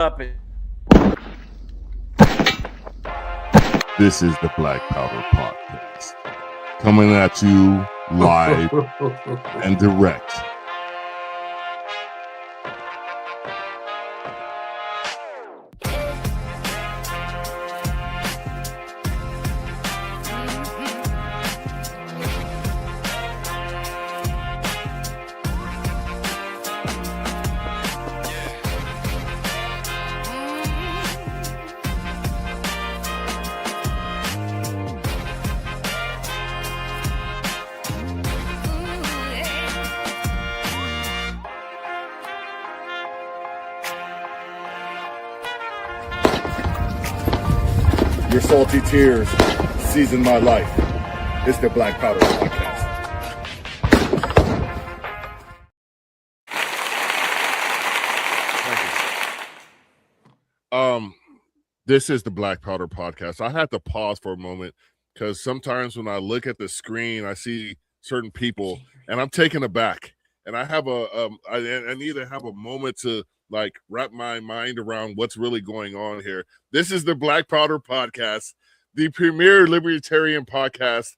up it. This is the Black Powder Podcast, coming at you live and direct. Your salty tears season my life. It's the Black Powder Podcast. This is the Black Powder Podcast. I had to pause for a moment because sometimes when I look at the screen, I see certain people and I'm taken aback. And I have I need to have a moment to like wrap my mind around what's really going on here. This is the Black Powder Podcast, the premier libertarian podcast.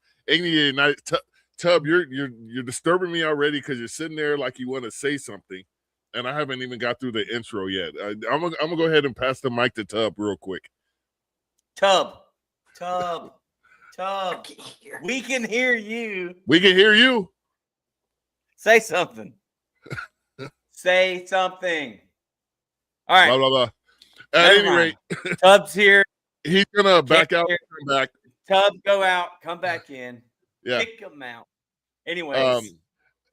Tub, you're disturbing me already because you're sitting there like you want to say something, and I haven't even got through the intro yet. I'm gonna go ahead and pass the mic to Tub real quick. Tub. We can hear you. We can hear you. Say something. Say something. All right. Blah, blah, blah. At any rate, Tub's here. He's gonna back out and come back. Tub, go out, come back in. Yeah. Kick him out. Anyways.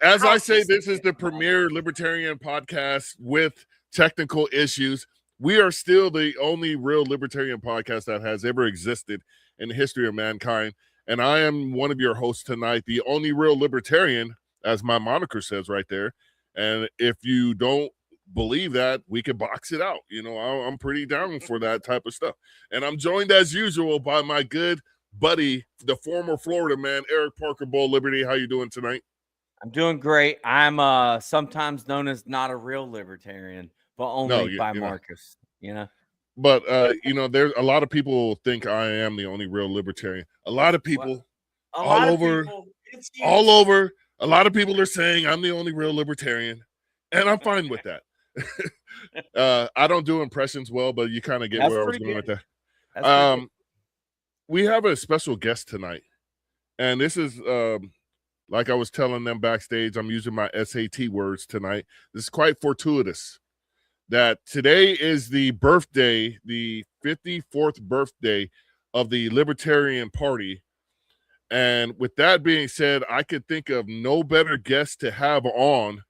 As I say, this is the premier libertarian podcast with technical issues. We are still the only real libertarian podcast that has ever existed in the history of mankind. And I am one of your hosts tonight, the only real libertarian, as my moniker says right there. And if you don't believe that, we can box it out. You know, I'm pretty down for that type of stuff. And I'm joined as usual by my good buddy, the former Florida man, Eric Parker, Bull Liberty. How you doing tonight? I'm doing great. I'm sometimes known as not a real libertarian, but only by Marcus, you know. But there's a lot of people think I am the only real libertarian. A lot of people all over. A lot of people are saying I'm the only real libertarian, and I'm fine with that. I don't do impressions well, but you kind of get where I was going with that. We have a special guest tonight, and this is like I was telling them backstage, I'm using my SAT words tonight. This is quite fortuitous that today is the birthday, the 54th birthday of the Libertarian Party. And with that being said, I could think of no better guest to have on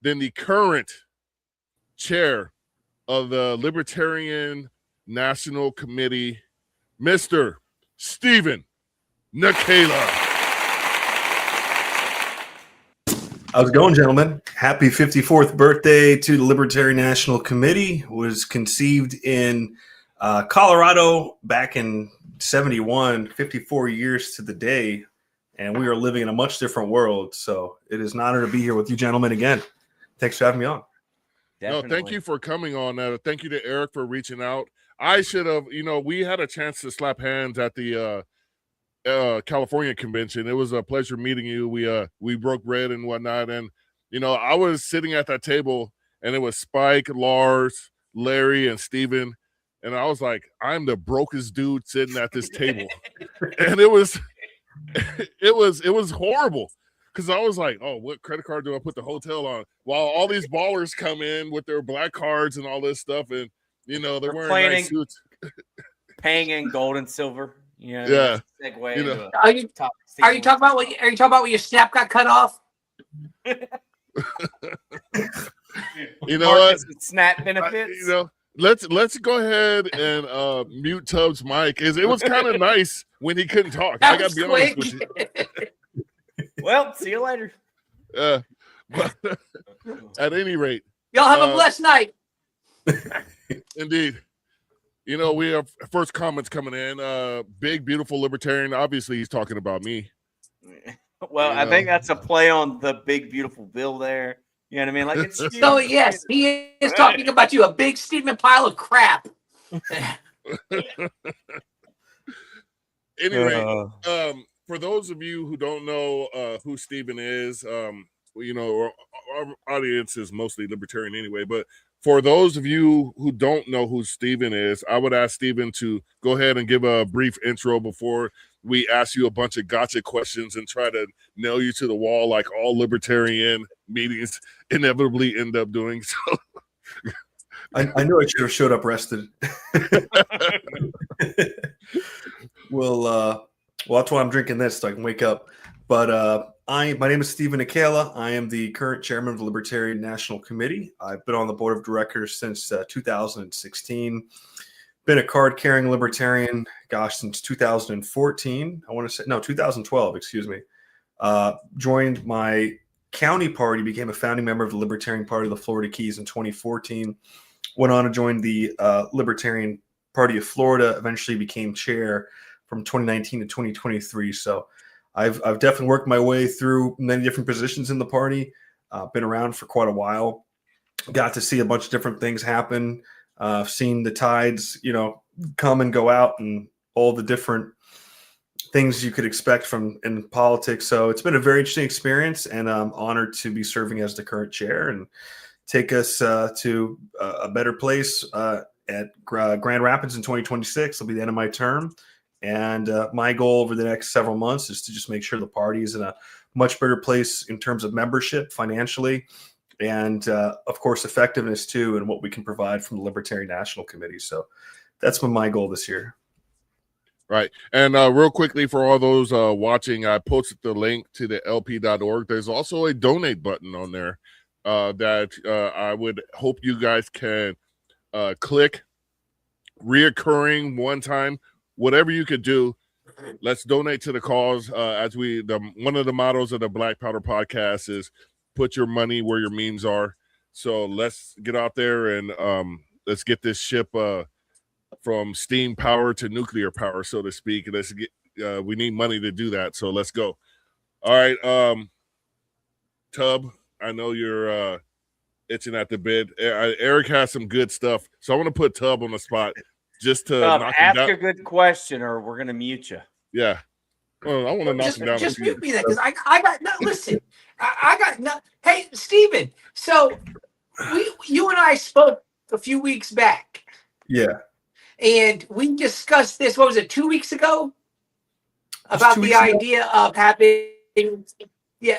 than the current chair of the Libertarian National Committee, Mr. Stephen Nekhaila. How's it going, gentlemen? Happy 54th birthday to the Libertarian National Committee. Was conceived in Colorado back in 71, 54 years to the day, and we are living in a much different world. So it is an honor to be here with you gentlemen again. Thanks for having me on. Definitely. No, thank you for coming on. Thank you to Eric for reaching out. I should have, we had a chance to slap hands at the California convention. It was a pleasure meeting you. We broke bread and whatnot, and I was sitting at that table, and it was Spike, Lars, Larry, and Steven. And I was like, I'm the brokest dude sitting at this table. And it was horrible. Because I was like, oh, what credit card do I put the hotel on? While all these ballers come in with their black cards and all this stuff. And, they're wearing nice suits. Paying in gold and silver. Yeah. Segue are you talking about when your snap got cut off? You know what? Snap benefits. Let's go ahead and mute Tubbs' mic. It was kind of nice when he couldn't talk. I gotta be honest with you. Well, see you later. But at any rate, y'all have a blessed night. Indeed. We have first comments coming in. Big, beautiful libertarian. Obviously, he's talking about me. Well, I think that's a play on the big, beautiful bill there. You know what I mean? Like it's so yes, he is talking about you, a big steaming pile of crap. Anyway, for those of you who don't know who Stephen is, you know, our audience is mostly libertarian anyway, but for those of you who don't know who Stephen is, I would ask Stephen to go ahead and give a brief intro before we ask you a bunch of gotcha questions and try to nail you to the wall like all libertarian meetings inevitably end up doing. So I knew I should have showed up rested. Well, that's why I'm drinking this, so I can wake up. But my name is Stephen Nekhaila. I am the current chairman of the Libertarian National Committee. I've been on the board of directors since 2016. Been a card-carrying libertarian, since 2014. I want to say, no, 2012, excuse me. Joined my county party, became a founding member of the Libertarian Party of the Florida Keys in 2014. Went on to join the Libertarian Party of Florida, eventually became chair from 2019 to 2023. So I've definitely worked my way through many different positions in the party. Been around for quite a while. Got to see a bunch of different things happen. Seen the tides, come and go out, and all the different things you could expect from in politics. So it's been a very interesting experience, and I'm honored to be serving as the current chair and take us to a better place at Grand Rapids in 2026. It'll be the end of my term. And my goal over the next several months is to just make sure the party is in a much better place in terms of membership, financially, and of course, effectiveness too, and what we can provide from the Libertarian National Committee. So that's been my goal this year. Right. And real quickly, for all those watching, I posted the link to the lp.org. There's also a donate button on there that I would hope you guys can click. Reoccurring, one time, whatever you could do. Let's donate to the cause. One of the mottos of the Black Powder Podcast is put your money where your means are. So let's get out there and let's get this ship from steam power to nuclear power, so to speak. Let's get we need money to do that. So let's go. All right. Tub, I know you're itching at the bit. Eric has some good stuff. So I want to put Tub on the spot just to ask a good question, or we're gonna mute you. Yeah. Well, I want to knock him down. Just mute me then, because I got no. Listen, I got no. Hey, Stephen. So you and I spoke a few weeks back. Yeah. And we discussed this. What was it? 2 weeks ago, about the idea of having. Yeah,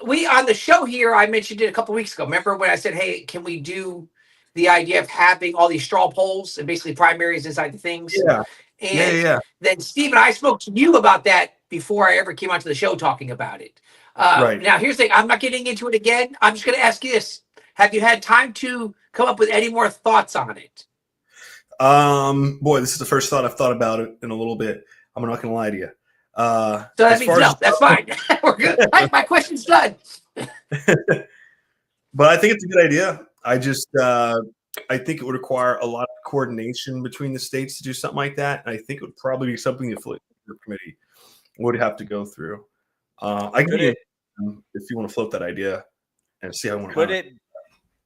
we on the show here. I mentioned it a couple weeks ago. Remember when I said, "Hey, can we do the idea of having all these straw polls and basically primaries inside the things?" Yeah. And then Steve and I spoke to you about that before I ever came onto the show talking about it. Right. Now, here's the thing. I'm not getting into it again. I'm just going to ask you this. Have you had time to come up with any more thoughts on it? Boy, this is the first thought I've thought about it in a little bit. I'm not going to lie to you. So that means no. That's fine. We're good. My question's done. But I think it's a good idea. I think it would require a lot of coordination between the states to do something like that. And I think it would probably be something the committee would have to go through. I can if you want to float that idea and see how I want to.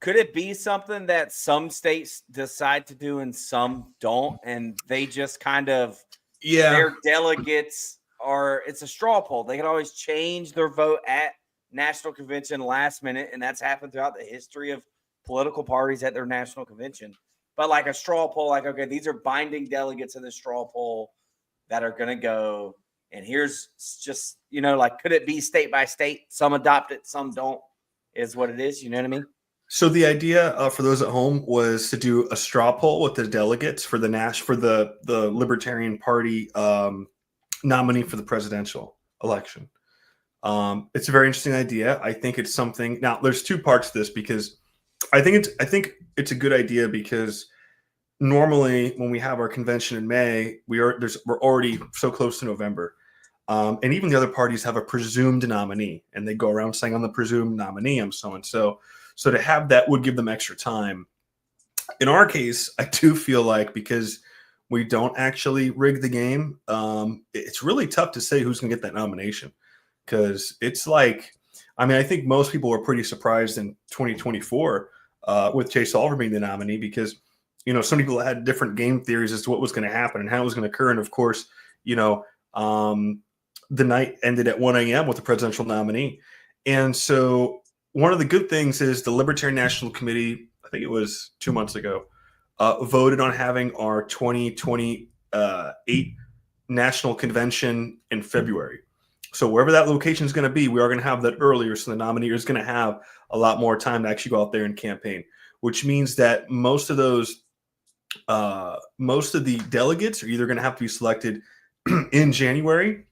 Could it be something that some states decide to do and some don't, and they just kind of their delegates it's a straw poll. They can always change their vote at national convention last minute, and that's happened throughout the history of political parties at their national convention. But like a straw poll, like, okay, these are binding delegates in the straw poll that are going to go, and here's just, like, could it be state by state? Some adopt it, some don't, is what it is. You know what I mean? So the idea for those at home was to do a straw poll with the delegates for the Libertarian Party nominee for the presidential election. It's a very interesting idea. I think it's something. Now, there's two parts to this, because I think it's a good idea, because normally when we have our convention in May, we're already so close to November, and even the other parties have a presumed nominee, and they go around saying, "I'm the presumed nominee, I'm so and so." So to have that would give them extra time. In our case, I do feel like, because we don't actually rig the game, it's really tough to say who's going to get that nomination, because it's like, I mean, I think most people were pretty surprised in 2024 with Chase Oliver being the nominee because, some people had different game theories as to what was going to happen and how it was going to occur. And of course, the night ended at 1 a.m. with the presidential nominee. And so one of the good things is the Libertarian National Committee, I think it was 2 months ago, voted on having our 2028 national convention in February. So wherever that location is going to be, we are going to have that earlier. So the nominee is going to have a lot more time to actually go out there and campaign, which means that most of the delegates are either going to have to be selected in January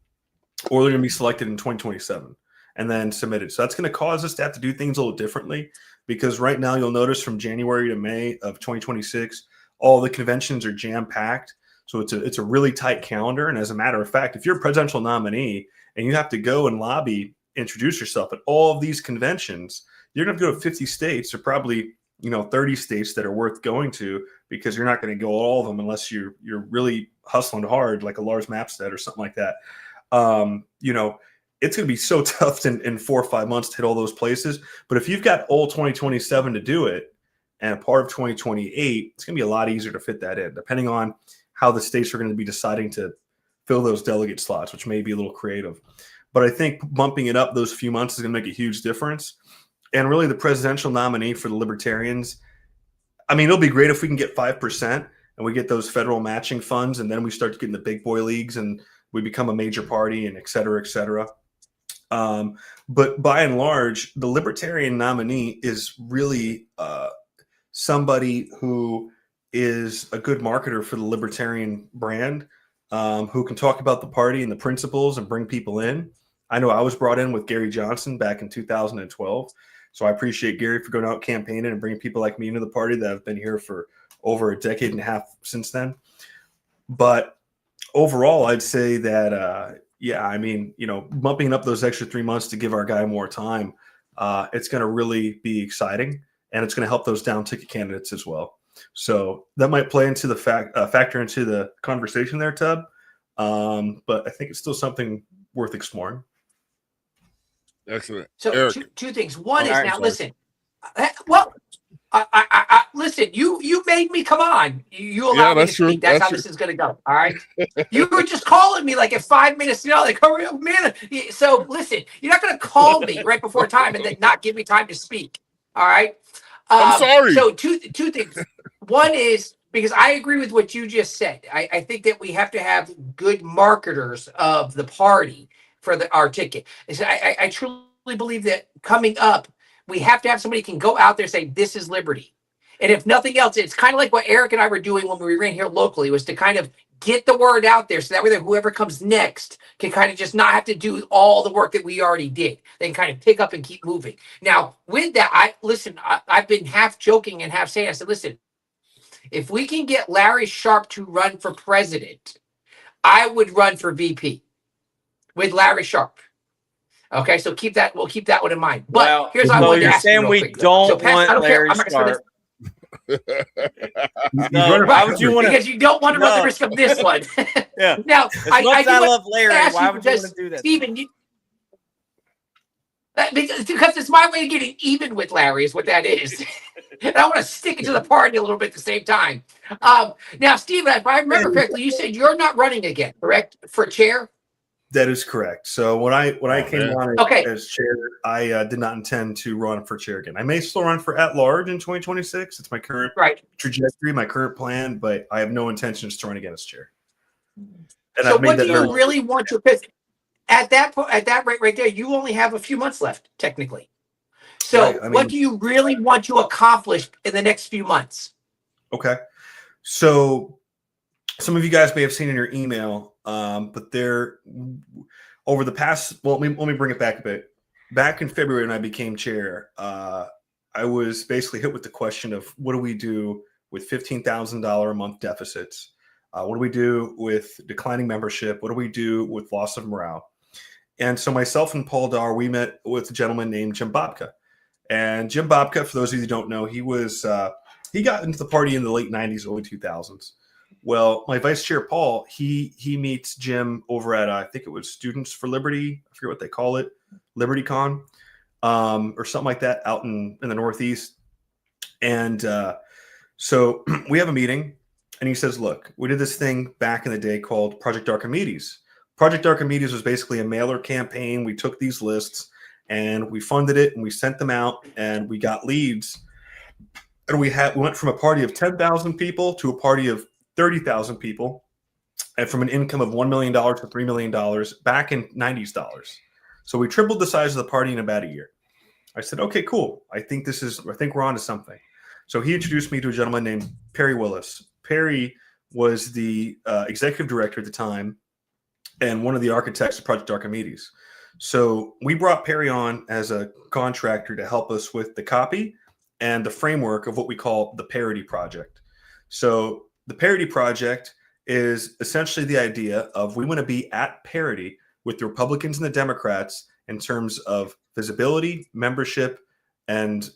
or they're going to be selected in 2027 and then submitted. So that's going to cause us to have to do things a little differently because right now you'll notice from January to May of 2026, all the conventions are jam-packed. So it's a really tight calendar. And as a matter of fact, if you're a presidential nominee and you have to go and lobby, introduce yourself at all of these conventions, you're going to go to 50 states or probably 30 states that are worth going to because you're not going to go all of them unless you're really hustling hard like a Lars Mapstead or something like that. It's going to be so tough in 4 or 5 months to hit all those places. But if you've got all 2027 to do it and a part of 2028, it's going to be a lot easier to fit that in, depending on how the states are going to be deciding to fill those delegate slots, which may be a little creative. But I think bumping it up those few months is going to make a huge difference. And really the presidential nominee for the Libertarians, I mean, it'll be great if we can get 5% and we get those federal matching funds and then we start to get in the big boy leagues and we become a major party and et cetera, et cetera. But by and large, the Libertarian nominee is really somebody who is a good marketer for the Libertarian brand, who can talk about the party and the principles and bring people in. I know I was brought in with Gary Johnson back in 2012. So I appreciate Gary for going out campaigning and bringing people like me into the party that have been here for over a decade and a half since then. But overall, I'd say that, bumping up those extra 3 months to give our guy more time, it's going to really be exciting, and it's going to help those down ticket candidates as well. So that might play into the factor into the conversation there, Tub. But I think it's still something worth exploring. Excellent. So two things. One is now listen. Well, I listen. You made me come on. You allowed me to speak. That's how this is going to go. All right. You were just calling me like at 5 minutes. Like hurry up, man. So listen, you're not going to call me right before time and then not give me time to speak. All right. I'm sorry. So two things. One is because I agree with what you just said. I think that we have to have good marketers of the party for our ticket. I truly believe that coming up, we have to have somebody who can go out there and say, this is liberty. And if nothing else, it's kind of like what Eric and I were doing when we ran here locally, was to kind of get the word out there so that way whoever comes next can kind of just not have to do all the work that we already did. They can kind of pick up and keep moving. Now, with that, I've been half joking and half saying, I said, listen, if we can get Larry Sharpe to run for president, I would run for VP with Larry Sharpe. Okay, so we'll keep that one in mind. But here's what I wanted to ask you real quick. Don't want Larry Sharpe. No, why would you want to? Because you don't want to run the risk of this one. Yeah. Now, I love Larry. Why would you want to do that? Stephen, because it's my way of getting even with Larry is what that is. And I want to stick it to the party a little bit at the same time. Now, Stephen, if I remember correctly, you said you're not running again, correct? For chair? That is correct. So when I came on as chair, I did not intend to run for chair again. I may still run for at-large in 2026. It's my current trajectory, my current plan, but I have no intentions to run again as chair. And so what do you really want to? Because at that rate right there, you only have a few months left, technically. So what do you really want to accomplish in the next few months? Okay. So some of you guys may have seen in your email, but there over the past, well, let me bring it back a bit. Back in February when I became chair, I was basically hit with the question of what do we do with $15,000 a month deficits? What do we do with declining membership? What do we do with loss of morale? And so myself and Paul Dar, we met with a gentleman named Jim Babka. And Jim Babka, for those of you who don't know, he got into the party in the late 90s, early 2000s. Well, my vice chair, Paul, he meets Jim over at, I think it was Students for Liberty. I forget what they call it, LibertyCon. or something like that out in the Northeast. And so we have a meeting, and he says, look, we did this thing back in the day called Project Archimedes. Project Archimedes was basically a mailer campaign. We took these lists and we funded it and we sent them out and we got leads. And we went from a party of 10,000 people to a party of 30,000 people, and from an income of $1 million to $3 million back in 90s dollars. So we tripled the size of the party in about a year. I said, okay, cool. I think we're on to something. So he introduced me to a gentleman named Perry Willis. Perry was the executive director at the time and one of the architects of Project Archimedes. So we brought Perry on as a contractor to help us with the copy and the framework of what we call the Parity Project. So the Parity Project is essentially the idea of we want to be at parity with the Republicans and the Democrats in terms of visibility, membership, and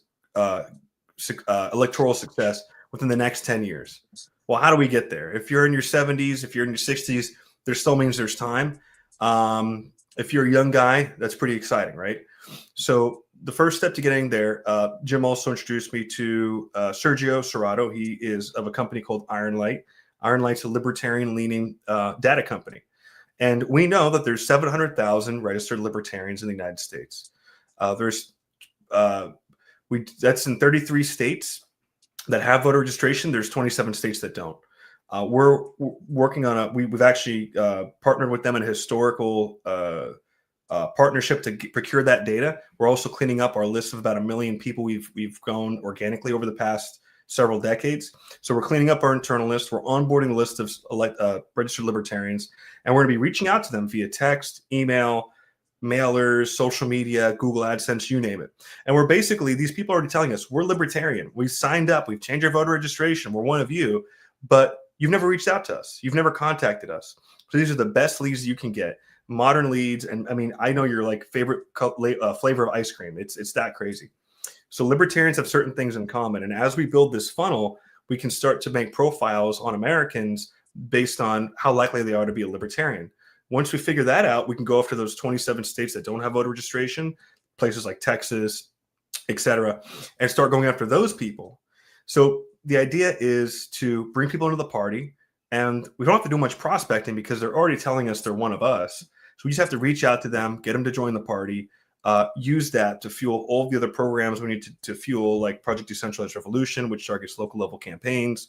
electoral success within the next 10 years. Well, how do we get there? If you're in your 70s, if you're in your 60s, there still means there's time. If you're a young guy, that's pretty exciting, right? So the first step to getting there, Jim also introduced me to Sergio Serrato. He is of a company called Iron Light. Iron Light's a libertarian-leaning data company. And we know that there's 700,000 registered libertarians in the United States. That's in 33 states that have voter registration. There's 27 states that don't. We're working on we've actually partnered with them in a historical partnership to procure that data. We're also cleaning up our list of about 1 million people we've grown organically over the past several decades. So we're cleaning up our internal list. We're onboarding the list of registered libertarians, and we're going to be reaching out to them via text, email, mailers, social media, Google AdSense, you name it. And we're basically, these people are already telling us we're libertarian. We've signed up. We've changed our voter registration. We're one of you, but you've never reached out to us. You've never contacted us. So these are the best leads you can get. Modern leads. And I mean, I know your like favorite flavor of ice cream. It's that crazy. So libertarians have certain things in common. And as we build this funnel, we can start to make profiles on Americans based on how likely they are to be a libertarian. Once we figure that out, we can go after those 27 states that don't have voter registration, places like Texas, et cetera, and start going after those people. So the idea is to bring people into the party, and we don't have to do much prospecting because they're already telling us they're one of us. So we just have to reach out to them, get them to join the party, use that to fuel all the other programs we need to fuel, like Project Decentralized Revolution, which targets local level campaigns,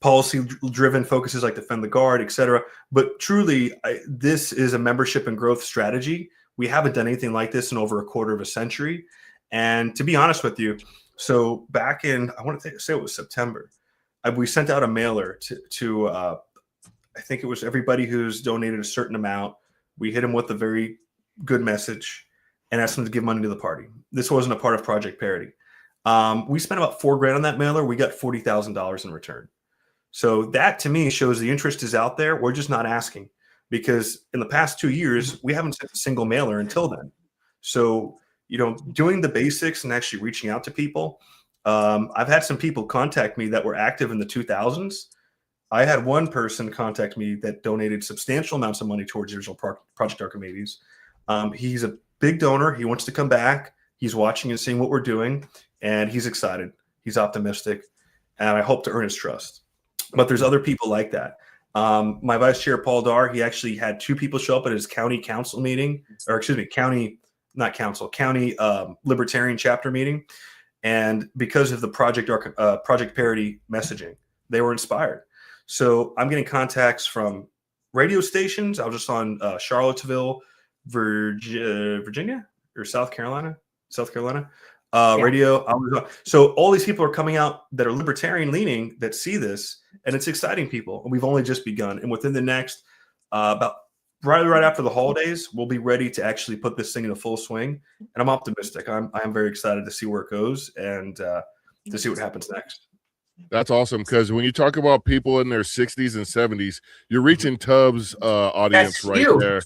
policy-driven focuses like Defend the Guard, et cetera. But truly, this is a membership and growth strategy. We haven't done anything like this in over a quarter of a century. And to be honest with you, so back in, I want to say it was September, we sent out a mailer to I think it was everybody who's donated a certain amount. We hit them with a very good message and asked them to give money to the party. This wasn't a part of Project Parity. We spent about $4,000 on that mailer. We got $40,000 in return. So that to me shows the interest is out there. We're just not asking, because in the past 2 years, we haven't sent a single mailer until then. So, doing the basics and actually reaching out to people. I've had some people contact me that were active in the 2000s. I had one person contact me that donated substantial amounts of money towards the original Project Archimedes. He's a big donor. He wants to come back. He's watching and seeing what we're doing, and he's excited. He's optimistic, and I hope to earn his trust. But there's other people like that. My vice chair, Paul Dar, he actually had 2 people show up at his county council meeting, or excuse me, county libertarian chapter meeting. And because of the Project Parity messaging, they were inspired. So I'm getting contacts from radio stations. I was just on Charlottesville, Virginia or South Carolina. Radio. So all these people are coming out that are libertarian leaning that see this, and it's exciting people. And we've only just begun. And within the next about right after the holidays, we'll be ready to actually put this thing into full swing. And I'm optimistic. I'm very excited to see where it goes and to see what happens next. That's awesome, because when you talk about people in their 60s and 70s, you're reaching Tubb's audience. That's right you. There.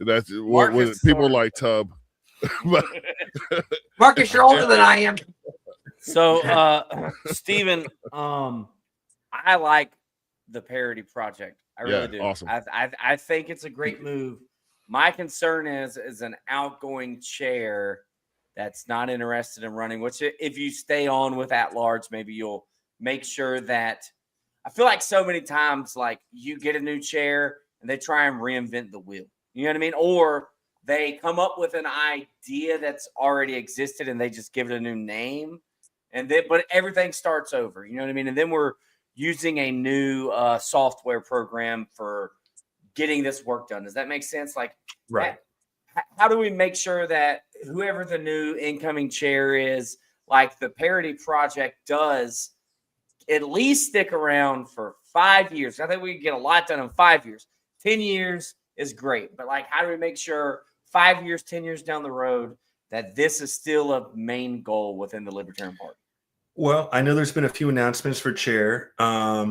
That's what people like Tubb. Marcus, you're older than I am. So, Stephen, I like the Parity Project. I really do. Awesome. I think it's a great move. My concern is an outgoing chair that's not interested in running, which if you stay on with at large, maybe you'll make sure that. I feel like so many times, like you get a new chair and they try and reinvent the wheel. You know what I mean? Or they come up with an idea that's already existed and they just give it a new name. And then, but everything starts over. You know what I mean? And then we're using a new software program for getting this work done. Does that make sense? Like, right. How do we make sure that whoever the new incoming chair is, like the Parity Project does, at least stick around for 5 years? I think we can get a lot done in 5 years. 10 years is great. But like, how do we make sure 5 years, 10 years down the road that this is still a main goal within the Libertarian Party? Well, I know there's been a few announcements for chair. I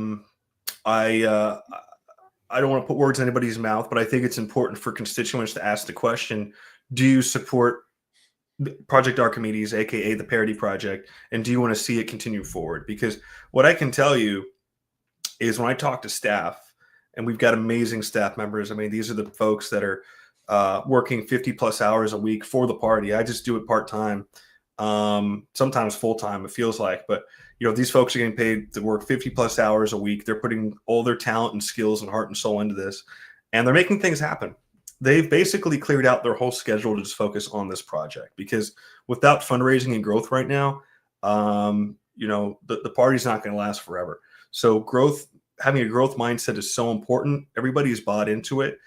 don't want to put words in anybody's mouth, but I think it's important for constituents to ask the question, do you support Project Archimedes, aka the Parity Project, and do you want to see it continue forward? Because what I can tell you is when I talk to staff, and we've got amazing staff members. I mean, these are the folks that are working 50 plus hours a week for the party. I just do it part-time, sometimes full-time, it feels like, but these folks are getting paid to work 50 plus hours a week. They're putting all their talent and skills and heart and soul into this, and they're making things happen. They've basically cleared out their whole schedule to just focus on this project, because without fundraising and growth right now, the party's not going to last forever. So having a growth mindset is so important. Everybody's bought into it.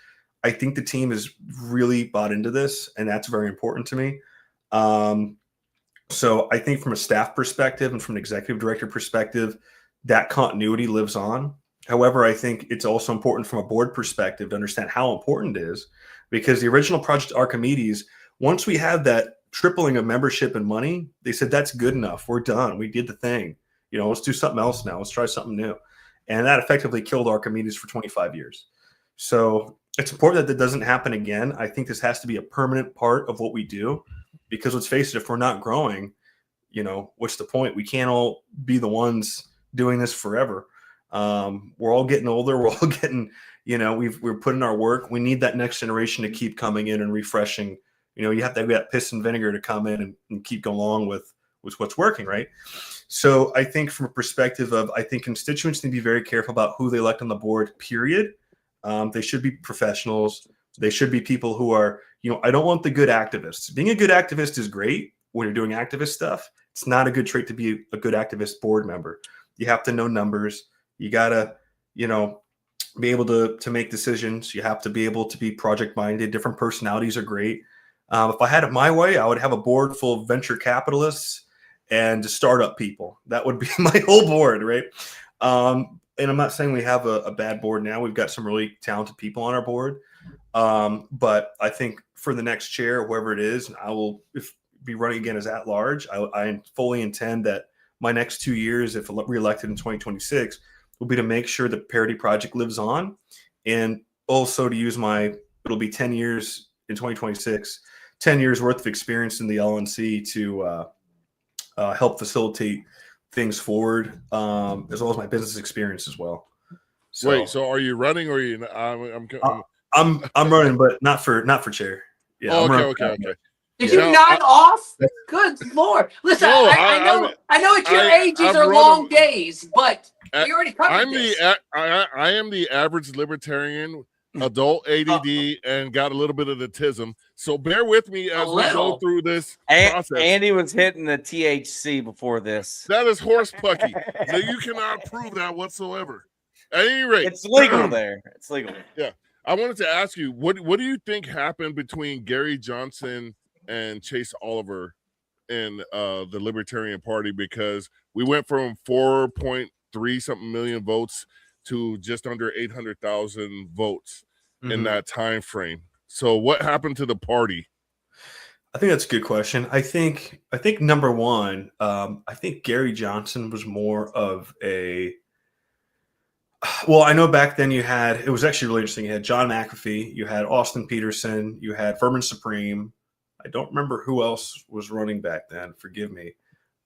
I think the team is really bought into this, and that's very important to me. So I think from a staff perspective and from an executive director perspective, that continuity lives on. However, I think it's also important from a board perspective to understand how important it is, because the original Project Archimedes, once we had that tripling of membership and money, they said, that's good enough. We're done. We did the thing. Let's do something else now. Let's try something new. And that effectively killed Archimedes for 25 years. So it's important that that doesn't happen again. I think this has to be a permanent part of what we do, because let's face it, if we're not growing, what's the point? We can't all be the ones doing this forever. We're all getting older. We're all getting, we're putting our work. We need that next generation to keep coming in and refreshing. You have to have that piss and vinegar to come in and keep going along with what's working, right? So I think from a perspective of, I think constituents need to be very careful about who they elect on the board, period. They should be professionals. They should be people who are, I don't want the good activists. Being a good activist is great when you're doing activist stuff. It's not a good trait to be a good activist board member. You have to know numbers. You got to, be able to make decisions. You have to be able to be project minded. Different personalities are great. If I had it my way, I would have a board full of venture capitalists and startup people. That would be my whole board, right? And I'm not saying we have a bad board now. We've got some really talented people on our board. But I think for the next chair, whoever it is, I will be running again as at large. I fully intend that my next 2 years, if reelected in 2026, will be to make sure the Parity Project lives on, and also to use it'll be 10 years in 2026, 10 years worth of experience in the LNC to help facilitate things forward, as well as my business experience as well. So, wait, so are you running, or are you? I'm running, but not for chair. Yeah. Oh, okay. Did you nod off? Good Lord! Listen, No, I know at your age these are long days, but we already covered this. I am the average libertarian, adult ADD, and got a little bit of autism. So bear with me as we go through this process. Andy was hitting the THC before this. That is horse pucky. So you cannot prove that whatsoever. At any rate, it's legal there. It's legal. Yeah. I wanted to ask you, what do you think happened between Gary Johnson and Chase Oliver in the Libertarian Party? Because we went from 4.3 something million votes to just under 800,000 votes in that time frame. So what happened to the party? I think that's a good question. I think number one, I think Gary Johnson was more of I know back then it was actually really interesting. You had John McAfee, you had Austin Peterson, you had Furman Supreme. I don't remember who else was running back then. Forgive me.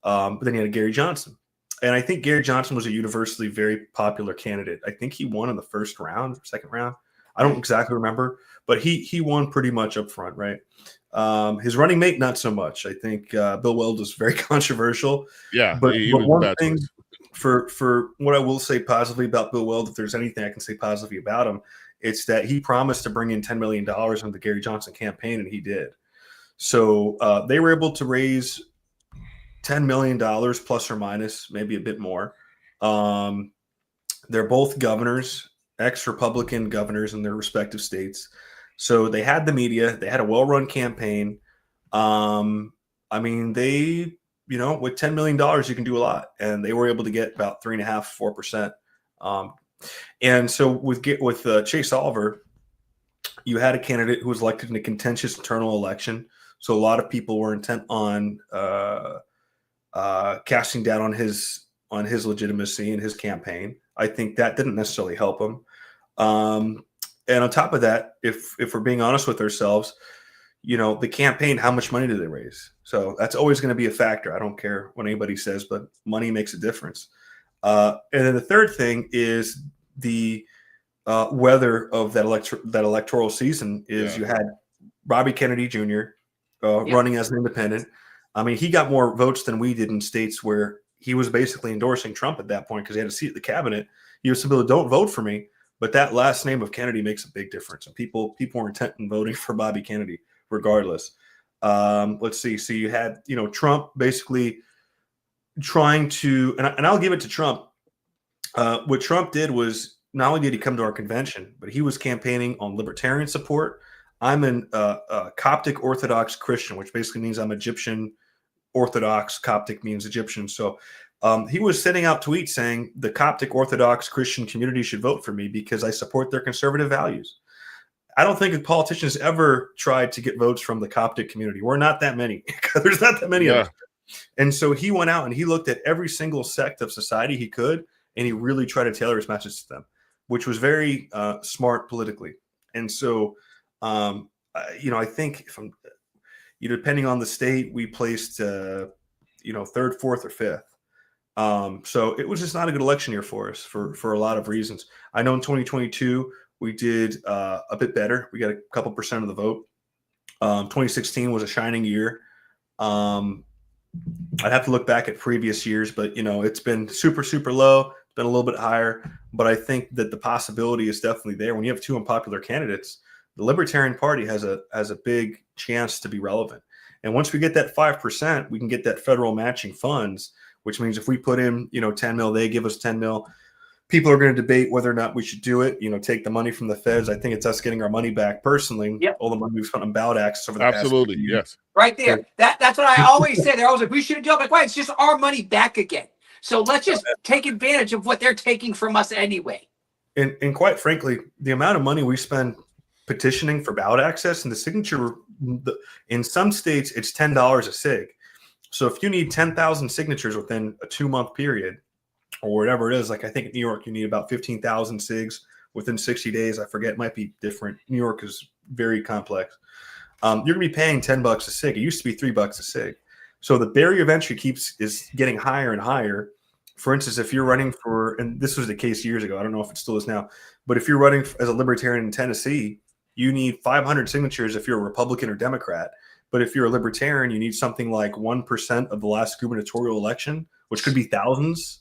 But then you had Gary Johnson. And I think Gary Johnson was a universally very popular candidate. I think he won in the first round, second round. I don't exactly remember, but he won pretty much up front, right? His running mate, not so much. I think Bill Weld was very controversial. Yeah, but he was one bad thing choice. for what I will say positively about Bill Weld, if there's anything I can say positively about him, it's that he promised to bring in $10 million on the Gary Johnson campaign, and he did. So they were able to raise $10 million plus or minus, maybe a bit more. They're both governors, ex-Republican governors in their respective states. So they had the media. They had a well-run campaign. I mean, they, with $10 million, you can do a lot. And they were able to get about 3.5%, 4%. And so with Chase Oliver, you had a candidate who was elected in a contentious internal election. So a lot of people were intent on casting down on his legitimacy and his campaign. I think that didn't necessarily help him. And on top of that, if we're being honest with ourselves, the campaign, how much money do they raise? So that's always going to be a factor. I don't care what anybody says, but money makes a difference. And then the third thing is the weather of that electoral season is you had Bobby Kennedy Jr. Running as an independent. I mean, he got more votes than we did in states where he was basically endorsing Trump at that point because he had a seat at the cabinet. He was simply, don't vote for me. But that last name of Kennedy makes a big difference. And people were intent in voting for Bobby Kennedy regardless. Let's see. So you had, Trump basically trying to, and I'll give it to Trump. What Trump did was not only did he come to our convention, but he was campaigning on libertarian support. I'm a Coptic Orthodox Christian, which basically means I'm Egyptian Orthodox. Coptic means Egyptian. So he was sending out tweets saying the Coptic Orthodox Christian community should vote for me because I support their conservative values. I don't think a politician has ever tried to get votes from the Coptic community. We're not that many. There's not that many of us. And so he went out and he looked at every single sect of society he could, and he really tried to tailor his message to them, which was very smart politically. And so, I think from, depending on the state, we placed, third, fourth, or fifth. So it was just not a good election year for us for a lot of reasons. I know in 2022 we did a bit better. We got a couple percent of the vote. 2016 was a shining year. I'd have to look back at previous years, but it's been super, super low. It's been a little bit higher, but I think that the possibility is definitely there. When you have two unpopular candidates, the Libertarian Party has a big chance to be relevant. And once we get that 5%, we can get that federal matching funds, which means if we put in, 10 mil, they give us 10 mil. People are going to debate whether or not we should do it, take the money from the feds. I think it's us getting our money back personally. Yep. All the money we've spent on ballot access over the past Absolutely, few years. yes. Right there. That's what I always say. They're always like, we shouldn't do it. I'm like, why? It's just our money back again. So let's just take advantage of what they're taking from us anyway. And quite frankly, the amount of money we spend petitioning for ballot access and the signature, in some states, it's $10 a sig. So if you need 10,000 signatures within a 2-month period or whatever it is, like I think in New York, you need about 15,000 sigs within 60 days. I forget, it might be different. New York is very complex. You're going to be paying $10 a sig. It used to be $3 a sig. So the barrier of entry is getting higher and higher. For instance, if you're running for, and this was the case years ago, I don't know if it still is now, but if you're running as a libertarian in Tennessee, you need 500 signatures if you're a Republican or Democrat. But if you're a libertarian, you need something like 1% of the last gubernatorial election, which could be thousands.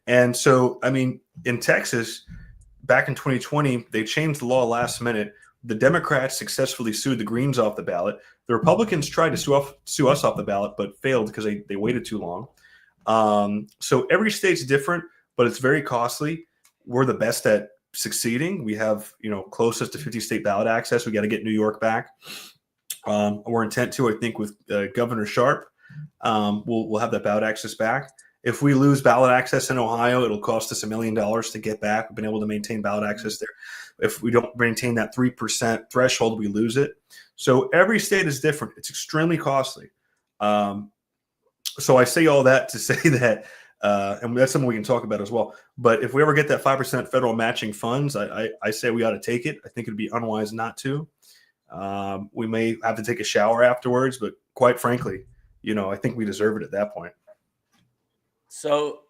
And so, I mean, in Texas, back in 2020, they changed the law last minute. The Democrats successfully sued the Greens off the ballot. The Republicans tried to sue us off the ballot, but failed because they waited too long. So every state's different, but it's very costly. We're the best at succeeding. We have, closest to 50 state ballot access. We got to get New York back. We're intent to, I think, with Governor Sharp, we'll have that ballot access back. If we lose ballot access in Ohio, it'll cost us $1 million to get back. We've been able to maintain ballot access there. If we don't maintain that 3% threshold, we lose it. So every state is different. It's extremely costly. So I say all that to say that, and that's something we can talk about as well. But if we ever get that 5% federal matching funds, I say we ought to take it. I think it'd be unwise not to. We may have to take a shower afterwards, but quite frankly, I think we deserve it at that point. So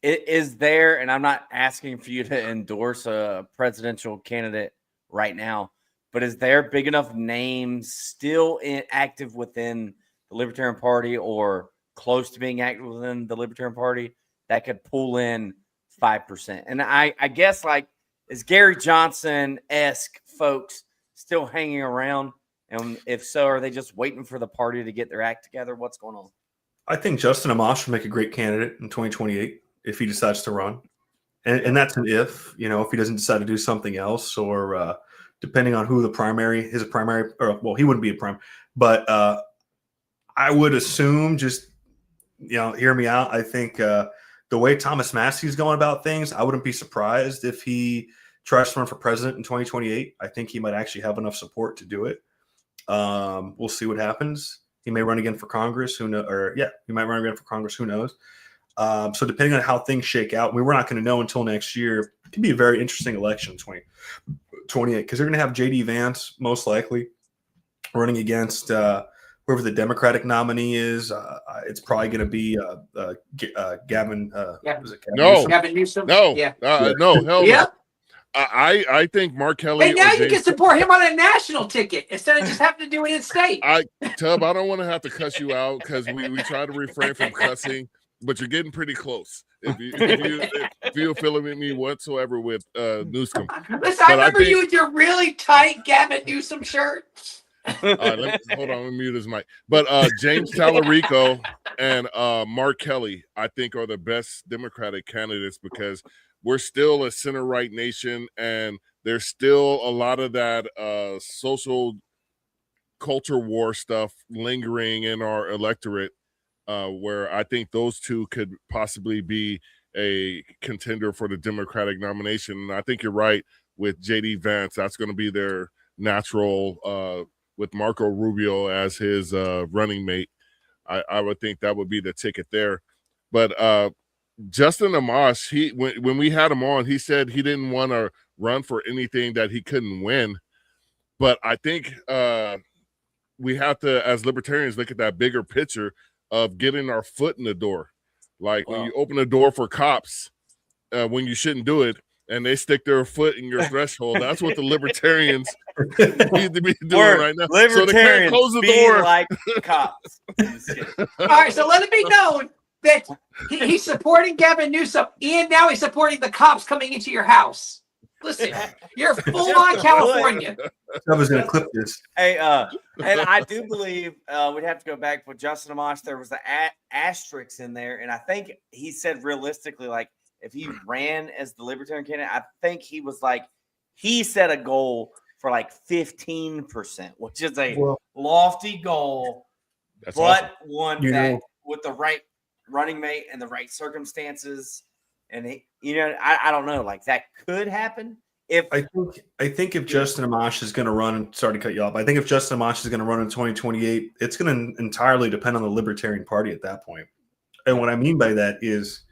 is there, and I'm not asking for you to endorse a presidential candidate right now. But is there big enough names still active within the Libertarian Party or close to being active within the Libertarian Party that could pull in 5%? And I guess, like, is Gary Johnson-esque folks still hanging around? And if so, are they just waiting for the party to get their act together? What's going on? I think Justin Amash would make a great candidate in 2028 if he decides to run. And that's an if he doesn't decide to do something else, or depending on who his primary, or he wouldn't be a prime, but I would assume, just, hear me out. I think the way Thomas Massey's going about things, I wouldn't be surprised if he tries to run for president in 2028. I think he might actually have enough support to do it. We'll see what happens. He may run again for Congress. He might run again for Congress. Who knows? So depending on how things shake out, we're not going to know until next year. It can be a very interesting election in 2028, because they're going to have J.D. Vance most likely running against whoever the Democratic nominee is. It's probably going to be Gavin. Gavin Newsom. No, yeah, no, hell yeah. no. I think Mark Kelly. Hey, now you can support him on a national ticket instead of just having to do it in state. Tub, I don't want to have to cuss you out, because we try to refrain from cussing, but you're getting pretty close. If you affiliate me whatsoever with Newsom. Listen, I remember you with your really tight Gavin Newsom shirt. Hold on, let me mute his mic. But James Tallarico and Mark Kelly, I think, are the best Democratic candidates, because we're still a center-right nation, and there's still a lot of that social culture war stuff lingering in our electorate, where I think those two could possibly be a contender for the Democratic nomination. And I think you're right with J.D. Vance. That's going to be their natural, with Marco Rubio as his running mate. I would think that would be the ticket there. But Justin Amash, when we had him on, he said he didn't want to run for anything that he couldn't win. But I think we have to, as libertarians, look at that bigger picture of getting our foot in the door. Like when you open the door for cops, when you shouldn't do it, and they stick their foot in your threshold. That's what the libertarians need to be doing right now. Libertarians, so they can't close the door like cops. All right, so let it be known that he's supporting Gavin Newsom, and now he's supporting the cops coming into your house. Listen, you're full on California. I was going to clip this. Hey, and I do believe we'd have to go back with Justin Amash. There was the asterisk in there, and I think he said realistically, like, if he ran as the Libertarian candidate, I think he was like, he set a goal for like 15%, which is a lofty goal, but awesome. One that with the right running mate and the right circumstances. And I don't know, like that could happen. I think if Justin Amash is going to run, sorry to cut you off, I think if Justin Amash is going to run in 2028, it's going to entirely depend on the Libertarian Party at that point. And what I mean by that is,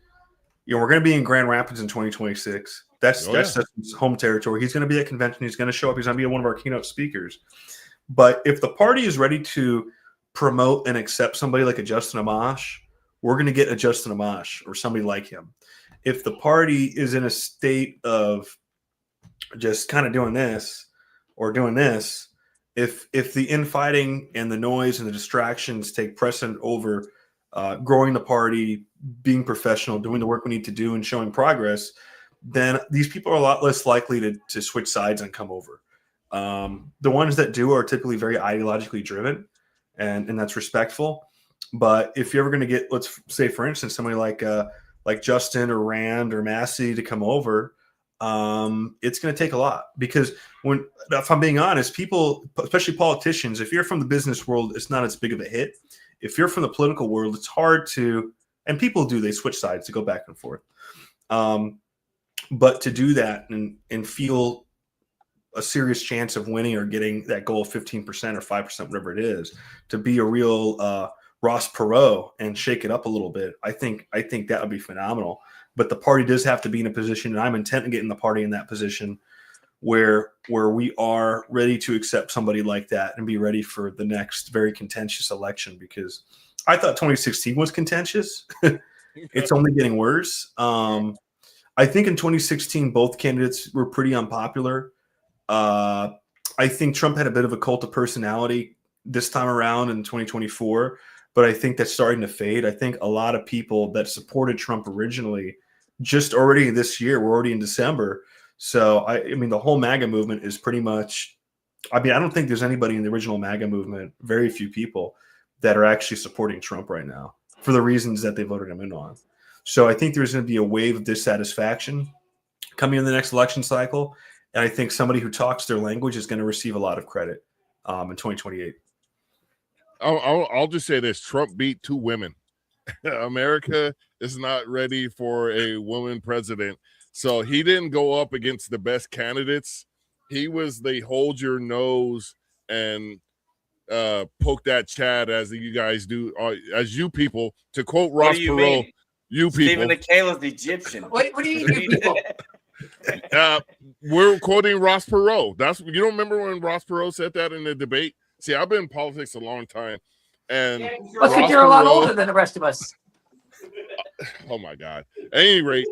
we're going to be in Grand Rapids in 2026. That's Justin's home territory. He's going to be at convention. He's going to show up. He's going to be one of our keynote speakers. But if the party is ready to promote and accept somebody like a Justin Amash, we're going to get a Justin Amash or somebody like him. If the party is in a state of just kind of doing this or doing this, if the infighting and the noise and the distractions take precedent over growing the party, being professional, doing the work we need to do, and showing progress, then these people are a lot less likely to switch sides and come over. The ones that do are typically very ideologically driven, and that's respectful. But if you're ever going to get, let's say, for instance, somebody like Justin or Rand or Massey to come over, it's going to take a lot. Because if I'm being honest, people, especially politicians, if you're from the business world, it's not as big of a hit. If you're from the political world, it's hard to, and people do, they switch sides to go back and forth. But to do that and feel a serious chance of winning or getting that goal of 15% or 5%, whatever it is, to be a real Ross Perot and shake it up a little bit, I think that would be phenomenal. But the party does have to be in a position, and I'm intent on getting the party in that position where we are ready to accept somebody like that and be ready for the next very contentious election, because I thought 2016 was contentious. It's only getting worse. I think in 2016, both candidates were pretty unpopular. I think Trump had a bit of a cult of personality this time around in 2024, but I think that's starting to fade. I think a lot of people that supported Trump originally, just already this year, we're already in December. So, I mean, the whole MAGA movement is pretty much, I mean, I don't think there's anybody in the original MAGA movement, very few people, that are actually supporting Trump right now for the reasons that they voted him in on. So I think there's going to be a wave of dissatisfaction coming in the next election cycle. And I think somebody who talks their language is going to receive a lot of credit in 2028. I'll just say this. Trump beat 2 women. America is not ready for a woman president. So he didn't go up against the best candidates. He was the hold your nose and poke that Chad as you guys do, as you people, to quote Ross Perot, you people. Stephen Nekhaila's Egyptian. What do you mean, you people? We're quoting Ross Perot. You don't remember when Ross Perot said that in the debate? See, I've been in politics a long time. And Looks like you're a lot older than the rest of us. Oh my God. At any rate,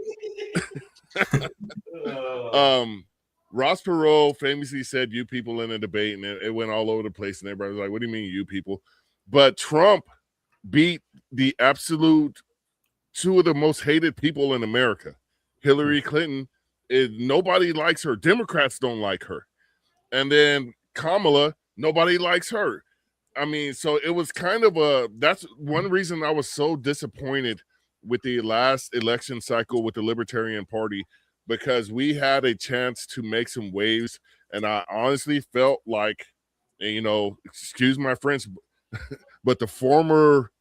Ross Perot famously said you people in a debate, and it went all over the place, and everybody was like, what do you mean you people? But Trump beat the absolute 2 of the most hated people in America. Hillary Clinton, nobody likes her. Democrats don't like her. And then Kamala, nobody likes her. I mean, so it was kind of that's one reason I was so disappointed with the last election cycle with the Libertarian Party, because we had a chance to make some waves. And I honestly felt like, excuse my French, but the former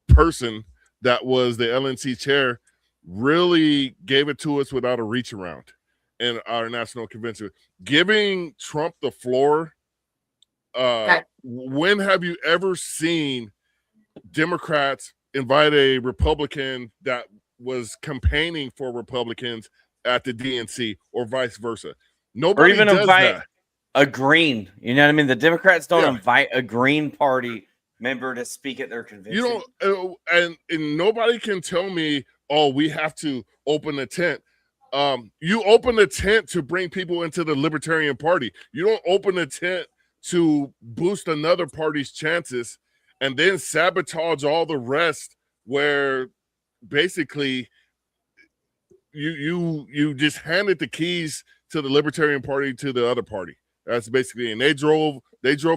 person that was the LNC chair really gave it to us without a reach around in our national convention. Giving Trump the floor. When have you ever seen Democrats invite a Republican that was campaigning for Republicans at the DNC or vice versa? Nobody or even does invite that. A green. You know what I mean? The Democrats don't invite a Green Party member to speak at their convention. You don't, and nobody can tell me, oh, we have to open a tent. You open a tent to bring people into the Libertarian Party. You don't open a tent to boost another party's chances and then sabotage all the rest, where basically you just handed the keys to the Libertarian Party to the other party. That's basically, and they drove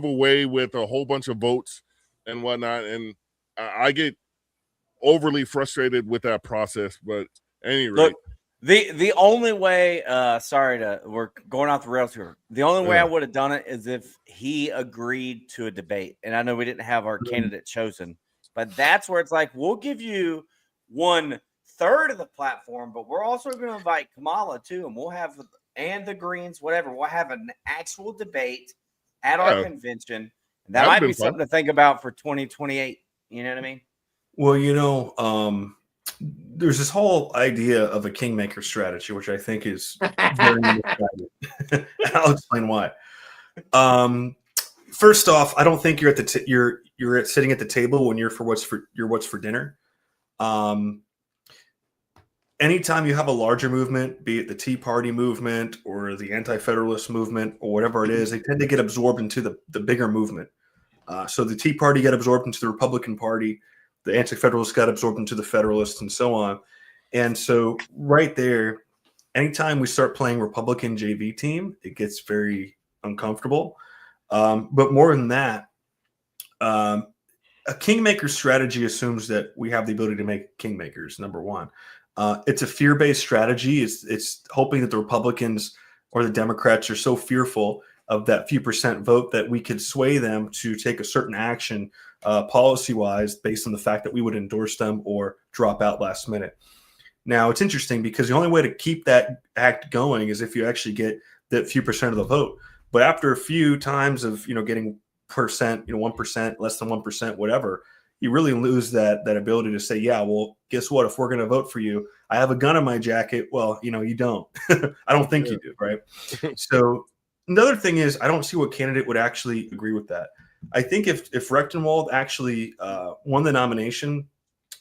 away with a whole bunch of votes and whatnot. And I get overly frustrated with that process. But at any rate, look, the only way, we're going off the rails here. The only way I would have done it is if he agreed to a debate. And I know we didn't have our candidate chosen, but that's where it's like, we'll give you 1/3 of the platform, but we're also going to invite Kamala too. And we'll have, and the Greens, whatever. We'll have an actual debate at our convention. And that might be something to think about for 2028. You know what I mean? Well, there's this whole idea of a kingmaker strategy, which I think is very misguided. I'll explain why. First off, I don't think you're at you're sitting at the table when you're what's for dinner. Anytime you have a larger movement, be it the Tea Party movement or the Anti-Federalist movement or whatever it is, they tend to get absorbed into the bigger movement. So the Tea Party got absorbed into the Republican Party. The Anti-Federalists got absorbed into the Federalists and so on. And so right there, anytime we start playing Republican JV team, it gets very uncomfortable. But more than that, a kingmaker strategy assumes that we have the ability to make kingmakers, number one. It's a fear-based strategy. It's hoping that the Republicans or the Democrats are so fearful of that few percent vote that we could sway them to take a certain action policy-wise based on the fact that we would endorse them or drop out last minute. Now, it's interesting because the only way to keep that act going is if you actually get that few percent of the vote. But after a few times of getting percent, 1%, less than 1%, whatever, you really lose that ability to say, yeah, well, guess what? If we're going to vote for you, I have a gun in my jacket. Well, you don't. I don't think you do, right? So another thing is, I don't see what candidate would actually agree with that. I think if Rechtenwald actually won the nomination,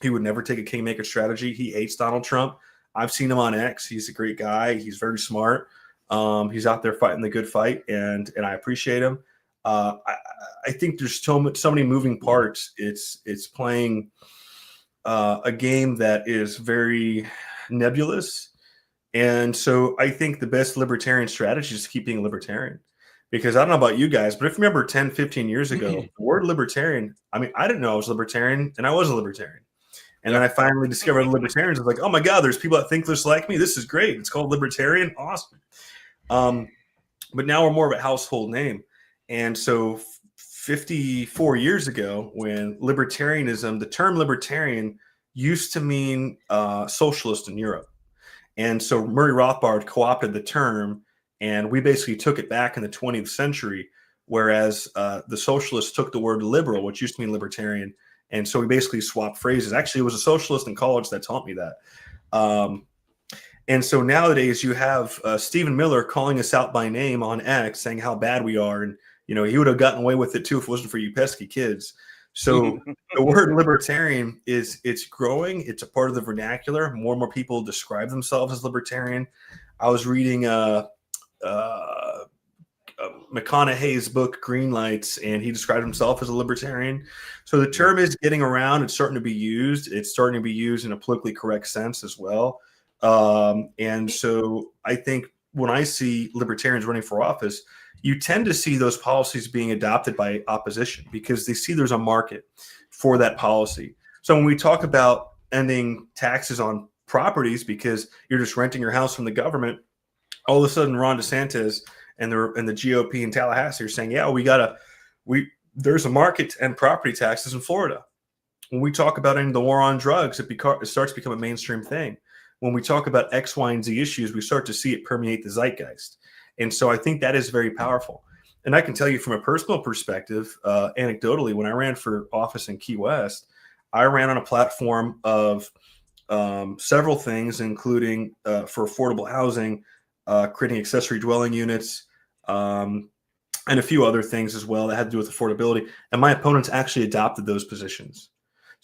he would never take a kingmaker strategy. He hates Donald Trump. I've seen him on X. He's a great guy. He's very smart. He's out there fighting the good fight, and I appreciate him. I think there's so many moving parts. It's playing a game that is very nebulous, and so I think the best libertarian strategy is to keep being libertarian. Because I don't know about you guys, but if you remember 10, 15 years ago, the word libertarian, I mean, I didn't know I was libertarian, and I was a libertarian. And then I finally discovered libertarians. I was like, oh my God, there's people that think just like me. This is great. It's called libertarian. Awesome. But now we're more of a household name. And so 54 years ago, when libertarianism, the term libertarian used to mean socialist in Europe. And so Murray Rothbard co-opted the term, and we basically took it back in the 20th century, whereas the socialists took the word liberal, which used to mean libertarian. And so we basically swapped phrases. Actually, it was a socialist in college that taught me that. And so nowadays you have Stephen Miller calling us out by name on X, saying how bad we are. And, you know, he would have gotten away with it too if it wasn't for you pesky kids. So the word libertarian it's growing. It's a part of the vernacular. More and more people describe themselves as libertarian. I was reading McConaughey's book Green Lights, and he described himself as a libertarian. So the term is getting around. It's starting to be used. It's starting to be used in a politically correct sense as well. And so I think when I see libertarians running for office, you tend to see those policies being adopted by opposition because they see there's a market for that policy. So when we talk about ending taxes on properties because you're just renting your house from the government, all of a sudden Ron DeSantis and the GOP in Tallahassee are saying, yeah, there's a market to end property taxes in Florida. When we talk about ending the war on drugs, it starts to become a mainstream thing. When we talk about X, Y, and Z issues, we start to see it permeate the zeitgeist. And so I think that is very powerful. And I can tell you from a personal perspective, anecdotally, when I ran for office in Key West, I ran on a platform of several things, including for affordable housing, creating accessory dwelling units, and a few other things as well that had to do with affordability. And my opponents actually adopted those positions.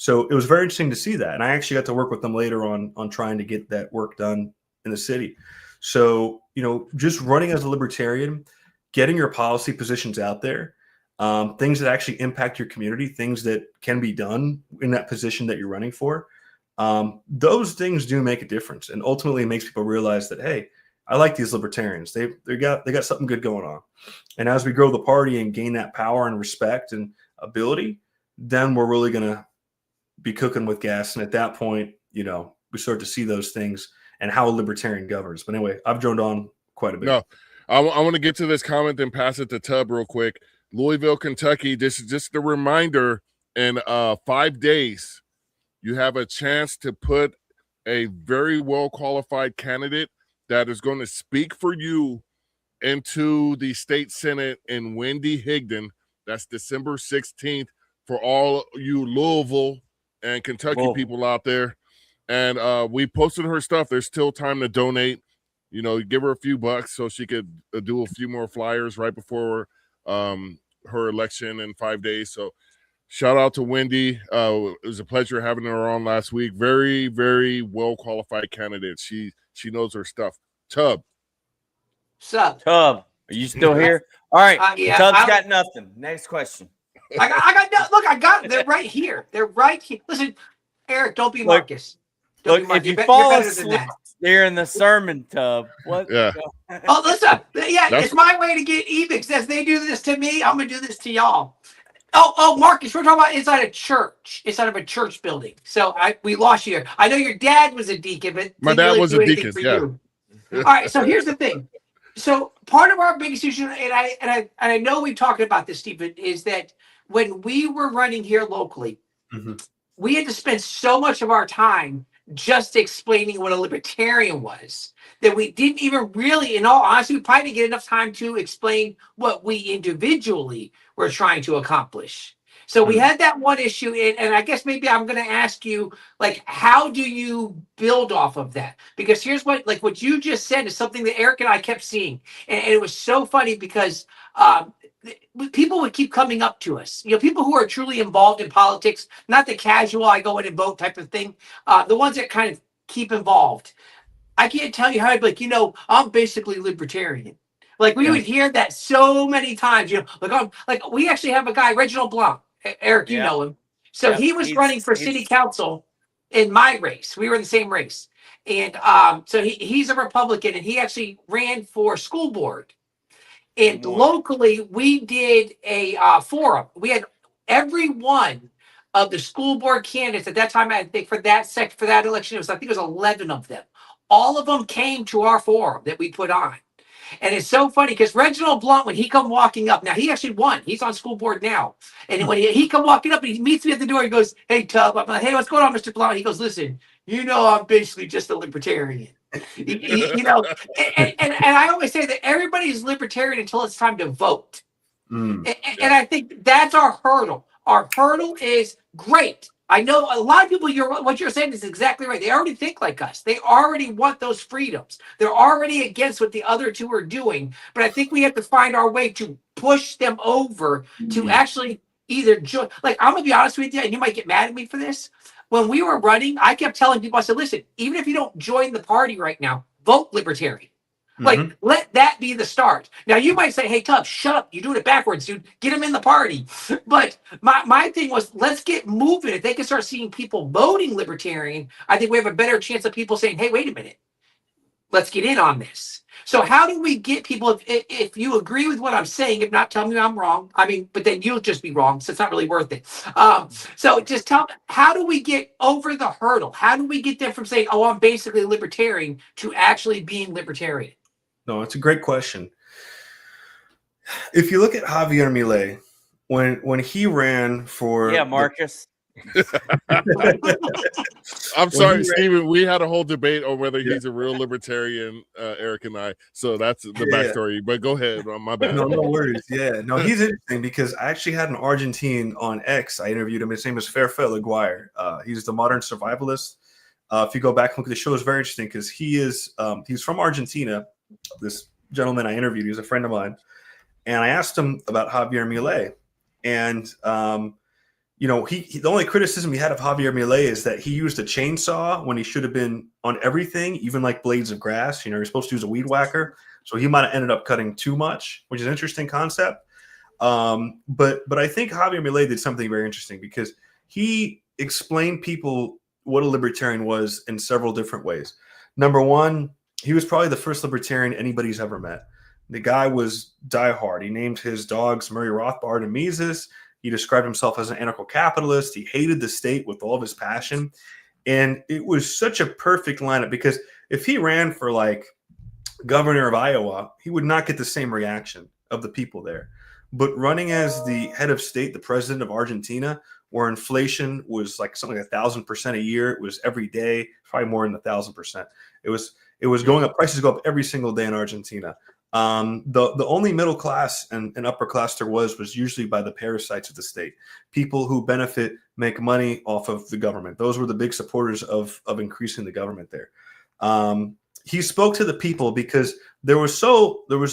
So it was very interesting to see that. And I actually got to work with them later on trying to get that work done in the city. So, you know, just running as a libertarian, getting your policy positions out there, things that actually impact your community, things that can be done in that position that you're running for, those things do make a difference. And ultimately it makes people realize that, hey, I like these libertarians. They got something good going on. And as we grow the party and gain that power and respect and ability, then we're really going to be cooking with gas. And at that point, you know, we start to see those things and how a libertarian governs. But anyway, I've droned on quite a bit. No, I want to get to this comment and pass it to Tub real quick. Louisville, Kentucky, this is just a reminder. In 5 days, you have a chance to put a very well-qualified candidate that is going to speak for you into the state Senate in Wendy Higdon. That's December 16th for all you Louisville and Kentucky people out there. And we posted her stuff. There's still time to donate. You know, give her a few bucks so she could do a few more flyers right before her election in 5 days. So shout out to Wendy. It was a pleasure having her on last week. Very, very well-qualified candidate. She knows her stuff. Tub. Sup? Tub, are you still here? All right. Yeah, Tub's got nothing. Next question. I got look, I got them. They're right here. They're right here. Listen, Eric, don't be Marcus. Don't be Marcus. If you fall asleep during the sermon, Tub, what? Yeah. Oh, listen. Yeah, it's my way to get even. As they do this to me, I'm gonna do this to y'all. Oh, Marcus, we're talking about inside a church, inside of a church building. So we lost you here. I know your dad was a deacon, but my dad really was a deacon. Yeah. All right. So here's the thing. So part of our biggest issue, and I know we talked about this, Stephen, is that when we were running here locally, we had to spend so much of our time just explaining what a libertarian was that we didn't even really, in all honesty, we probably didn't get enough time to explain what we individually were trying to accomplish. So we had that one issue, and I guess maybe I'm going to ask you, like, how do you build off of that? Because here's what you just said is something that Eric and I kept seeing, and it was so funny because people would keep coming up to us. You know, people who are truly involved in politics, not the casual, I go in and vote type of thing, the ones that kind of keep involved. I can't tell you how I'd be like, I'm basically libertarian. Like we would hear that so many times, like we actually have a guy, Reginald Blanc. Eric, you know him. So he was running for city council in my race. We were in the same race. And so he's a Republican, and he actually ran for school board. And locally, we did a forum. We had every one of the school board candidates at that time. I think for that election, I think it was 11 of them. All of them came to our forum that we put on. And it's so funny because Reginald Blunt, when he come walking up, now he actually won. He's on school board now. And when he come walking up and he meets me at the door, he goes, "Hey, Tub." I'm like, "Hey, what's going on, Mr. Blunt?" He goes, "Listen, I'm basically just a libertarian." And I always say that everybody's libertarian until it's time to vote. And I think that's our hurdle. Our hurdle is great. I know a lot of people, what you're saying is exactly right. They already think like us. They already want those freedoms. They're already against what the other two are doing. But I think we have to find our way to push them over to actually either join. Like, I'm going to be honest with you, and you might get mad at me for this. When we were running, I kept telling people, I said, listen, even if you don't join the party right now, vote libertarian. Like, let that be the start. Now, you might say, "Hey, Tubbs, shut up. You're doing it backwards, dude. Get them in the party." But my thing was, let's get moving. If they can start seeing people voting libertarian, I think we have a better chance of people saying, "Hey, wait a minute. Let's get in on this." So how do we get people, if you agree with what I'm saying, if not, tell me I'm wrong. I mean, but then you'll just be wrong, so it's not really worth it. So just tell me, how do we get over the hurdle? How do we get them from saying, "Oh, I'm basically libertarian," to actually being libertarian? No, it's a great question. If you look at Javier Milei, when he ran for Marcus. I'm sorry, Steven. We had a whole debate on whether he's a real libertarian, Eric and I. So that's the backstory. But go ahead. My bad. No worries. Yeah. No, he's interesting because I actually had an Argentine on X. I interviewed him. His name is Fairfield Aguirre. He's the modern survivalist. If you go back and look at the show, it's very interesting because he's from Argentina. This gentleman I interviewed, he's a friend of mine. And I asked him about Javier Milei. And, the only criticism he had of Javier Milei is that he used a chainsaw when he should have been on everything, even like blades of grass. You're supposed to use a weed whacker. So he might have ended up cutting too much, which is an interesting concept. But I think Javier Milei did something very interesting because he explained people what a libertarian was in several different ways. Number one, he was probably the first libertarian anybody's ever met. The guy was diehard. He named his dogs Murray Rothbard and Mises. He described himself as an anarcho-capitalist. He hated the state with all of his passion. And it was such a perfect lineup because if he ran for like governor of Iowa, he would not get the same reaction of the people there. But running as the head of state, the president of Argentina, where inflation was like something like 1,000% a year, it was every day, probably more than 1,000%. It was going up. Prices go up every single day in Argentina. The only middle class and upper class there was usually by the parasites of the state. People who benefit, make money off of the government. Those were the big supporters of increasing the government there. He spoke to the people because there was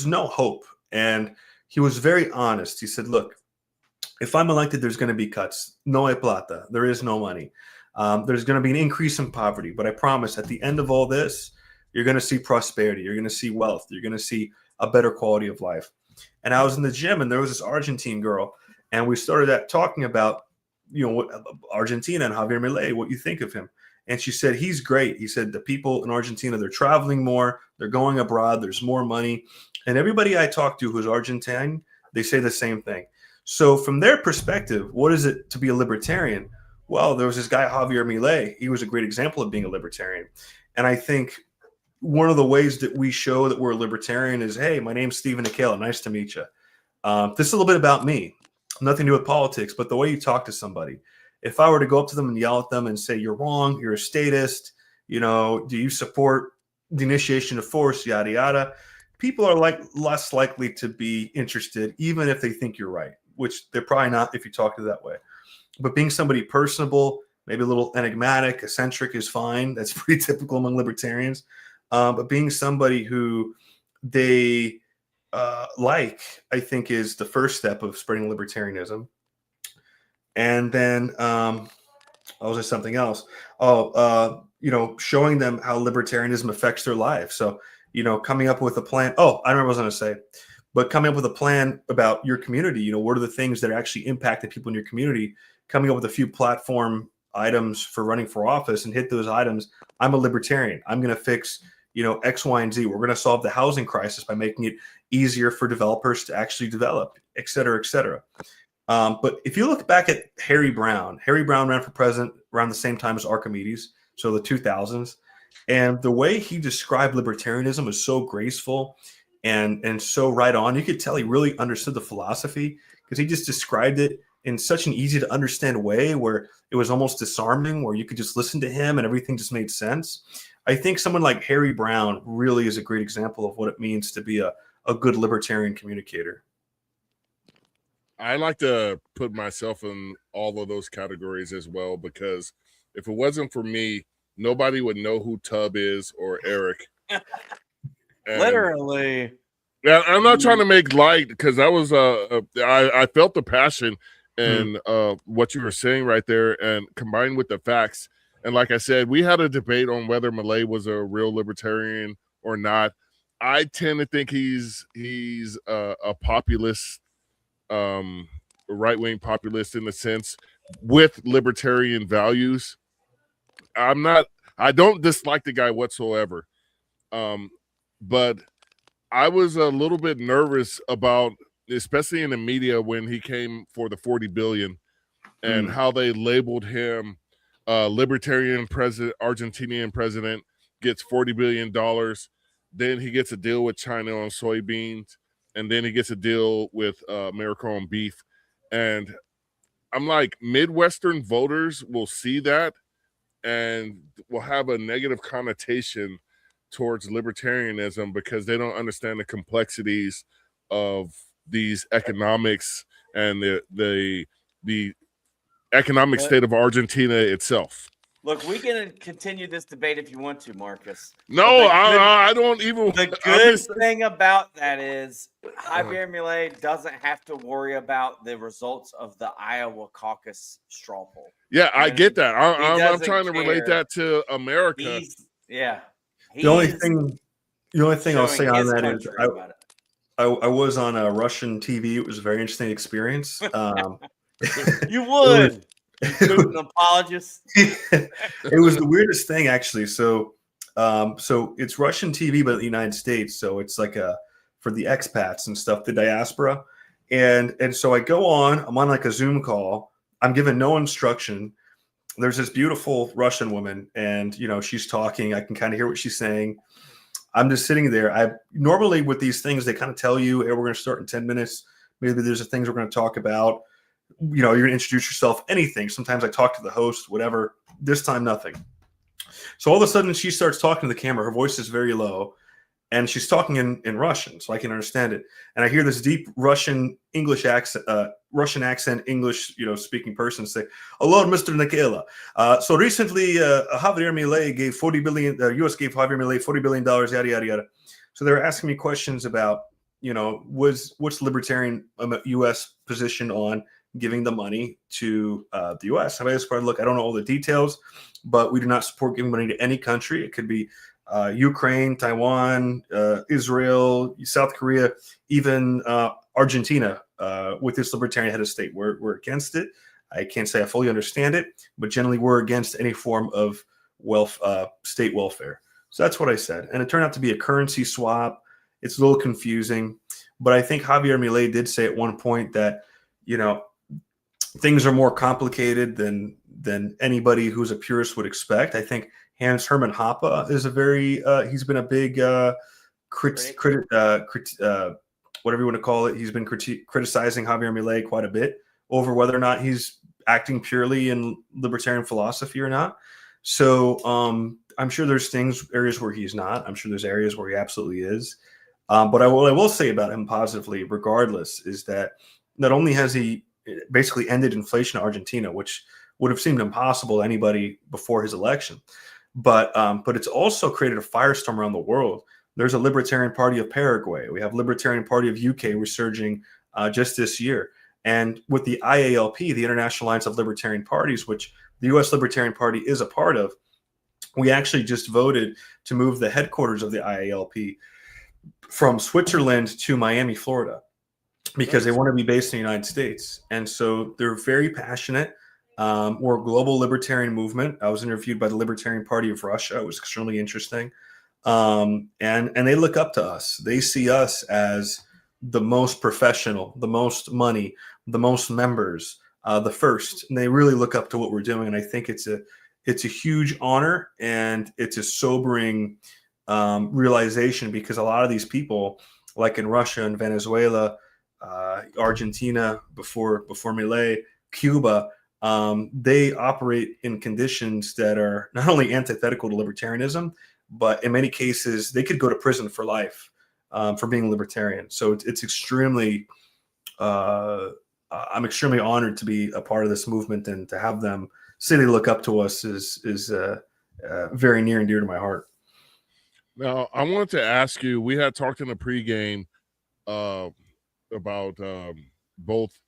no hope. And he was very honest. He said, look, if I'm elected, there's going to be cuts. No hay plata. There is no money. There's going to be an increase in poverty. But I promise at the end of all this, you're going to see prosperity. You're going to see wealth. You're going to see a better quality of life. And I was in the gym and there was this Argentine girl and we started talking about, what Argentina and Javier Milei, what you think of him. And she said, he's great. He said, the people in Argentina, they're traveling more. They're going abroad. There's more money. And everybody I talk to who's Argentine, they say the same thing. So from their perspective, what is it to be a libertarian? Well, there was this guy, Javier Milei. He was a great example of being a libertarian. And I think one of the ways that we show that we're a libertarian is, hey, my name's Steven Nekhaila. Nice to meet you. This is a little bit about me. Nothing to do with politics, but the way you talk to somebody. If I were to go up to them and yell at them and say, you're wrong, you're a statist, do you support the initiation of force, yada, yada, people are less likely to be interested, even if they think you're right, which they're probably not if you talk to them that way. But being somebody personable, maybe a little enigmatic, eccentric is fine. That's pretty typical among libertarians. But being somebody who they I think is the first step of spreading libertarianism. And then Oh, there's something else. Showing them how libertarianism affects their life. So, coming up with a plan. Oh, I remember what I was going to say, but coming up with a plan about your community. What are the things that are actually impacting people in your community? Coming up with a few platform items for running for office and hit those items. I'm a libertarian. I'm going to fix, X, Y, and Z. We're going to solve the housing crisis by making it easier for developers to actually develop, et cetera, et cetera. But if you look back at Harry Brown ran for president around the same time as Archimedes, so the 2000s. And the way he described libertarianism was so graceful and so right on. You could tell he really understood the philosophy because he just described it in such an easy to understand way where it was almost disarming, where you could just listen to him and everything just made sense. I think someone like Harry Brown really is a great example of what it means to be a good libertarian communicator. I like to put myself in all of those categories as well, because if it wasn't for me, nobody would know who Tub is or Eric. Literally. Yeah, I'm not trying to make light, because that was I felt the passion and what you were saying right there, and combined with the facts. And like I said, we had a debate on whether Milei was a real libertarian or not. I tend to think he's a populist, right-wing populist in the sense with libertarian values. I don't dislike the guy whatsoever. But I was a little bit nervous about, especially in the media, when he came for the 40 billion and how they labeled him libertarian president, Argentinian president, gets $40 billion. Then he gets a deal with China on soybeans. And then he gets a deal with America on beef. And I'm like, Midwestern voters will see that and will have a negative connotation towards libertarianism because they don't understand the complexities of these economics and the economic state of Argentina itself. Look, we can continue this debate if you want to, Marcus. No, I don't even. The good thing about that is Javier Milei doesn't have to worry about the results of the Iowa caucus straw poll. Yeah, I get that. I'm trying to relate that to America. The only thing I'll say on that is I was on a Russian TV. It was a very interesting experience. You would. An apologist. It was the weirdest thing, actually. So it's Russian TV, but in the United States. So it's like for the expats and stuff, the diaspora. And so I go on. I'm on like a Zoom call. I'm given no instruction. There's this beautiful Russian woman, and she's talking. I can kind of hear what she's saying. I'm just sitting there. I normally with these things, they kind of tell you, hey, we're going to start in 10 minutes. Maybe there's the things we're going to talk about. You're going to introduce yourself, anything. Sometimes I talk to the host, whatever. This time, nothing. So all of a sudden, she starts talking to the camera. Her voice is very low, and she's talking in Russian, so I can understand it. And I hear this deep Russian accent, English, speaking person say, "Hello, Mr. Nekhaila. So recently, Javier Milei gave $40 billion. The U.S. gave Javier Milei $40 billion. Yada yada yada." So they were asking me questions about, what's the libertarian U.S. position on giving the money to the U.S. I look, I don't know all the details, but we do not support giving money to any country. It could be Ukraine, Taiwan, Israel, South Korea, even Argentina with this libertarian head of state. We're against it. I can't say I fully understand it, but generally we're against any form of state welfare. So that's what I said. And it turned out to be a currency swap. It's a little confusing, but I think Javier Milei did say at one point that, things are more complicated than anybody who's a purist would expect. I think Hans Hermann Hoppe is he's been a big whatever you want to call it. He's been criticizing Javier Milei quite a bit over whether or not he's acting purely in libertarian philosophy or not. So I'm sure there's areas where he's not. I'm sure there's areas where he absolutely is. But what I will say about him positively, regardless, is that not only has he basically ended inflation in Argentina, which would have seemed impossible to anybody before his election, but it's also created a firestorm around the world. There's a Libertarian Party of Paraguay. We have Libertarian Party of UK resurging just this year. And with the IALP, the International Alliance of Libertarian Parties, which the U.S. Libertarian Party is a part of, we actually just voted to move the headquarters of the IALP from Switzerland to Miami, Florida, because they want to be based in the United States. And so they're very passionate. We're a global libertarian movement. I was interviewed by the Libertarian Party of Russia. It was extremely interesting. And they look up to us. They see us as the most professional, the most money, the most members, the first. And they really look up to what we're doing. And I think it's a huge honor, and it's a sobering realization, because a lot of these people, like in Russia and Venezuela, Argentina before Milei, Cuba, they operate in conditions that are not only antithetical to libertarianism, but in many cases they could go to prison for life for being libertarian. So it's extremely, I'm extremely honored to be a part of this movement, and to have them say they look up to us is very near and dear to my heart. Now, I wanted to ask you, we had talked in the pregame about both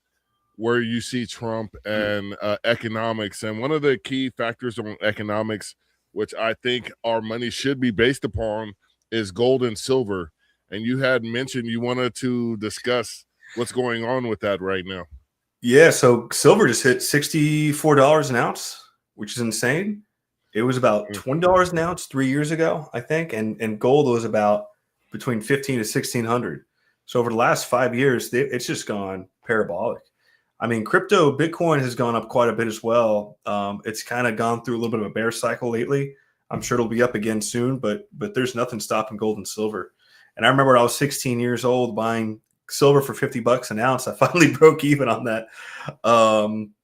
where you see Trump and economics. And one of the key factors on economics, which I think our money should be based upon, is gold and silver. And you had mentioned you wanted to discuss what's going on with that right now. Yeah, so silver just hit $64 an ounce, which is insane. It was about $20 an ounce 3 years ago, I think, and gold was about between $1,500 to $1,600. So over the last 5 years, it's just gone parabolic. I mean, crypto, Bitcoin has gone up quite a bit as well. It's kind of gone through a little bit of a bear cycle lately. I'm sure it'll be up again soon, but there's nothing stopping gold and silver. And I remember when I was 16 years old buying silver for $50 an ounce. I finally broke even on that.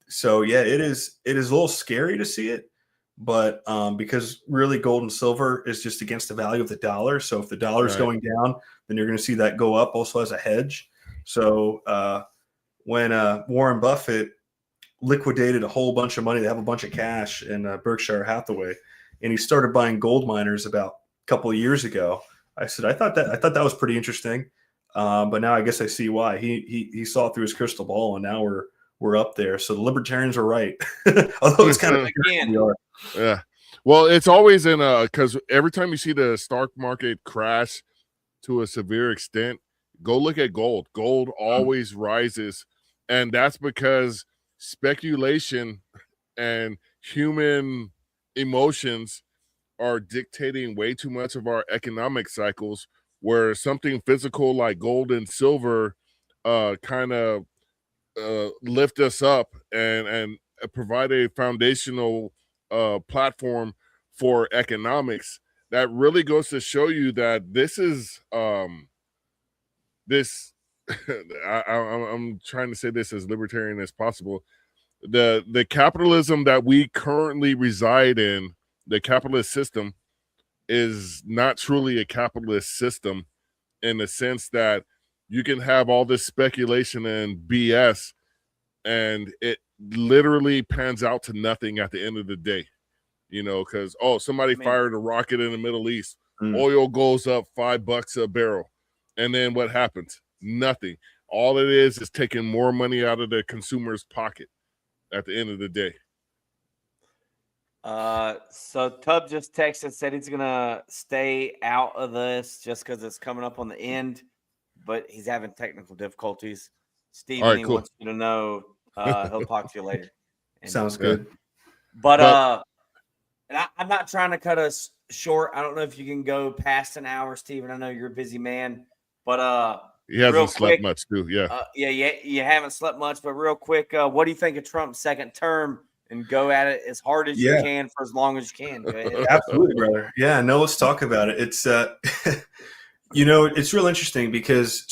So yeah, it is a little scary to see it, but because really gold and silver is just against the value of the dollar. So if the dollar is going down, then you're going to see that go up also as a hedge. So when Warren Buffett liquidated a whole bunch of money, they have a bunch of cash in Berkshire Hathaway, and he started buying gold miners about a couple of years ago. I said, I thought that was pretty interesting. But now I guess I see why. He saw through his crystal ball, and now we're up there. So the libertarians are right. Although it's kind of yeah. Well, it's always in because every time you see the stock market crash to a severe extent, go look at gold. Gold always rises, and that's because speculation and human emotions are dictating way too much of our economic cycles, where something physical like gold and silver kind of lift us up and provide a foundational platform for economics. That really goes to show you that this is this I'm trying to say this as libertarian as possible. The capitalism that we currently reside in, the capitalist system, is not truly a capitalist system, in the sense that you can have all this speculation and BS, and it literally pans out to nothing at the end of the day. You know, because somebody fired a rocket in the Middle East, oil goes up $5 a barrel, and then what happens? Nothing. All it is taking more money out of the consumer's pocket at the end of the day. So Tub just texted, said he's gonna stay out of this just because it's coming up on the end, but he's having technical difficulties. Steven, right, cool. Wants you to know he'll talk to you later. Sounds good. But and I'm not trying to cut us short. I don't know if you can go past an hour, Steven. I know you're a busy man, but he hasn't slept much too. Yeah. You haven't slept much, but real quick, what do you think of Trump's second term? And go at it as hard as you can for as long as you can. Go ahead. Absolutely, brother. Yeah, no, let's talk about it. It's it's real interesting because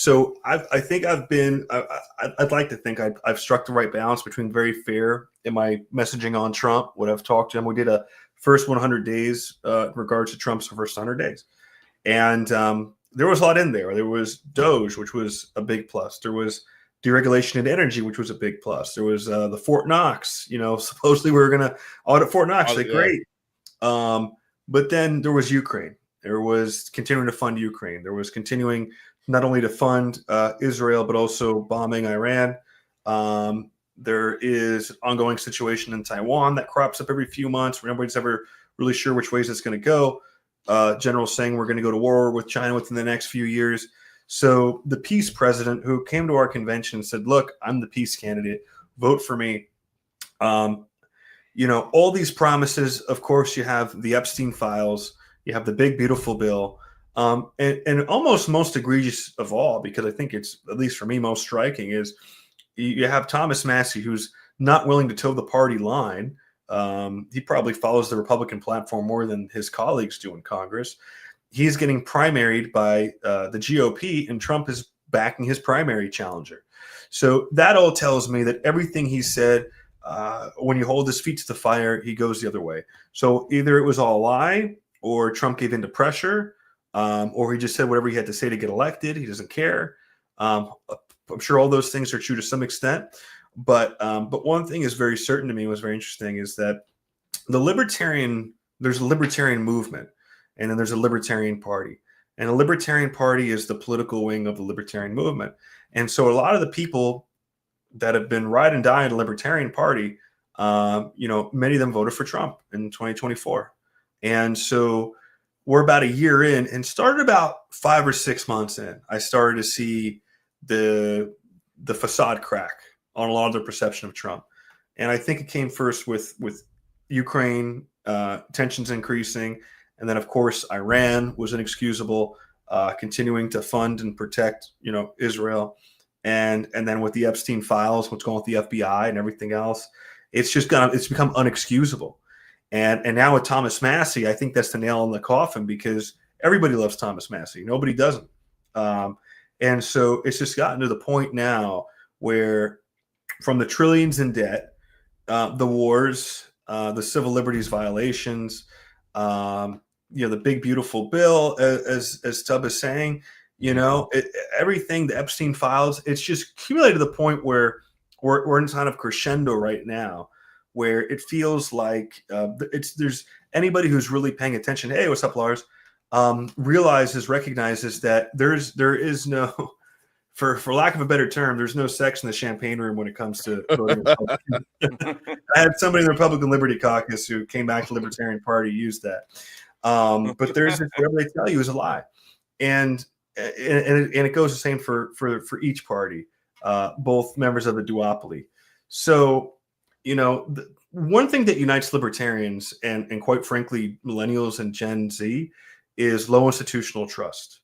I think I'd like to think I've struck the right balance between very fair in my messaging on Trump, what I've talked to him. We did a first 100 days in regards to Trump's first 100 days. And there was a lot in there. There was Doge, which was a big plus. There was deregulation in energy, which was a big plus. There was the Fort Knox, supposedly we were going to audit Fort Knox. Great. But then there was Ukraine. There was continuing to fund Ukraine. There was continuing not only to fund Israel, but also bombing Iran. There is ongoing situation in Taiwan that crops up every few months where nobody's ever really sure which ways it's going to go. Generals saying we're going to go to war with China within the next few years. So the peace president who came to our convention said, look, I'm the peace candidate. Vote for me. All these promises, of course, you have the Epstein files, you have the big, beautiful bill. And almost most egregious of all, because I think it's, at least for me, most striking, is you have Thomas Massie, who's not willing to toe the party line. He probably follows the Republican platform more than his colleagues do in Congress. He's getting primaried by the GOP, and Trump is backing his primary challenger. So that all tells me that everything he said, when you hold his feet to the fire, he goes the other way. So either it was all a lie, or Trump gave in to pressure, or he just said whatever he had to say to get elected. He doesn't care. I'm sure all those things are true to some extent. But one thing is very certain to me, was very interesting, is that there's a libertarian movement, and then there's a libertarian party. And a libertarian party is the political wing of the libertarian movement. And so a lot of the people that have been ride and die in the Libertarian Party, many of them voted for Trump in 2024. And so we're about a year in, and started about 5 or 6 months in, I started to see the facade crack on a lot of their perception of Trump. And I think it came first with Ukraine, tensions increasing. And then, of course, Iran was inexcusable, continuing to fund and protect, Israel. And then with the Epstein files, what's going on with the FBI and everything else, it's become unexcusable. And now with Thomas Massie, I think that's the nail in the coffin, because everybody loves Thomas Massie. Nobody doesn't. And so it's just gotten to the point now where, from the trillions in debt, the wars, the civil liberties violations, the big, beautiful bill, as Tubb is saying, everything, the Epstein files, it's just accumulated to the point where we're in kind of crescendo right now, where it feels like there's anybody who's really paying attention. Hey, what's up, Lars? Recognizes that there is no, for lack of a better term, there's no sex in the champagne room when it comes to voting Republican. I had somebody in the Republican Liberty Caucus who came back to the Libertarian Party use that. But there's whatever they tell you is a lie. And it goes the same for each party, both members of the duopoly. So, one thing that unites libertarians and quite frankly, millennials and Gen Z, is low institutional trust.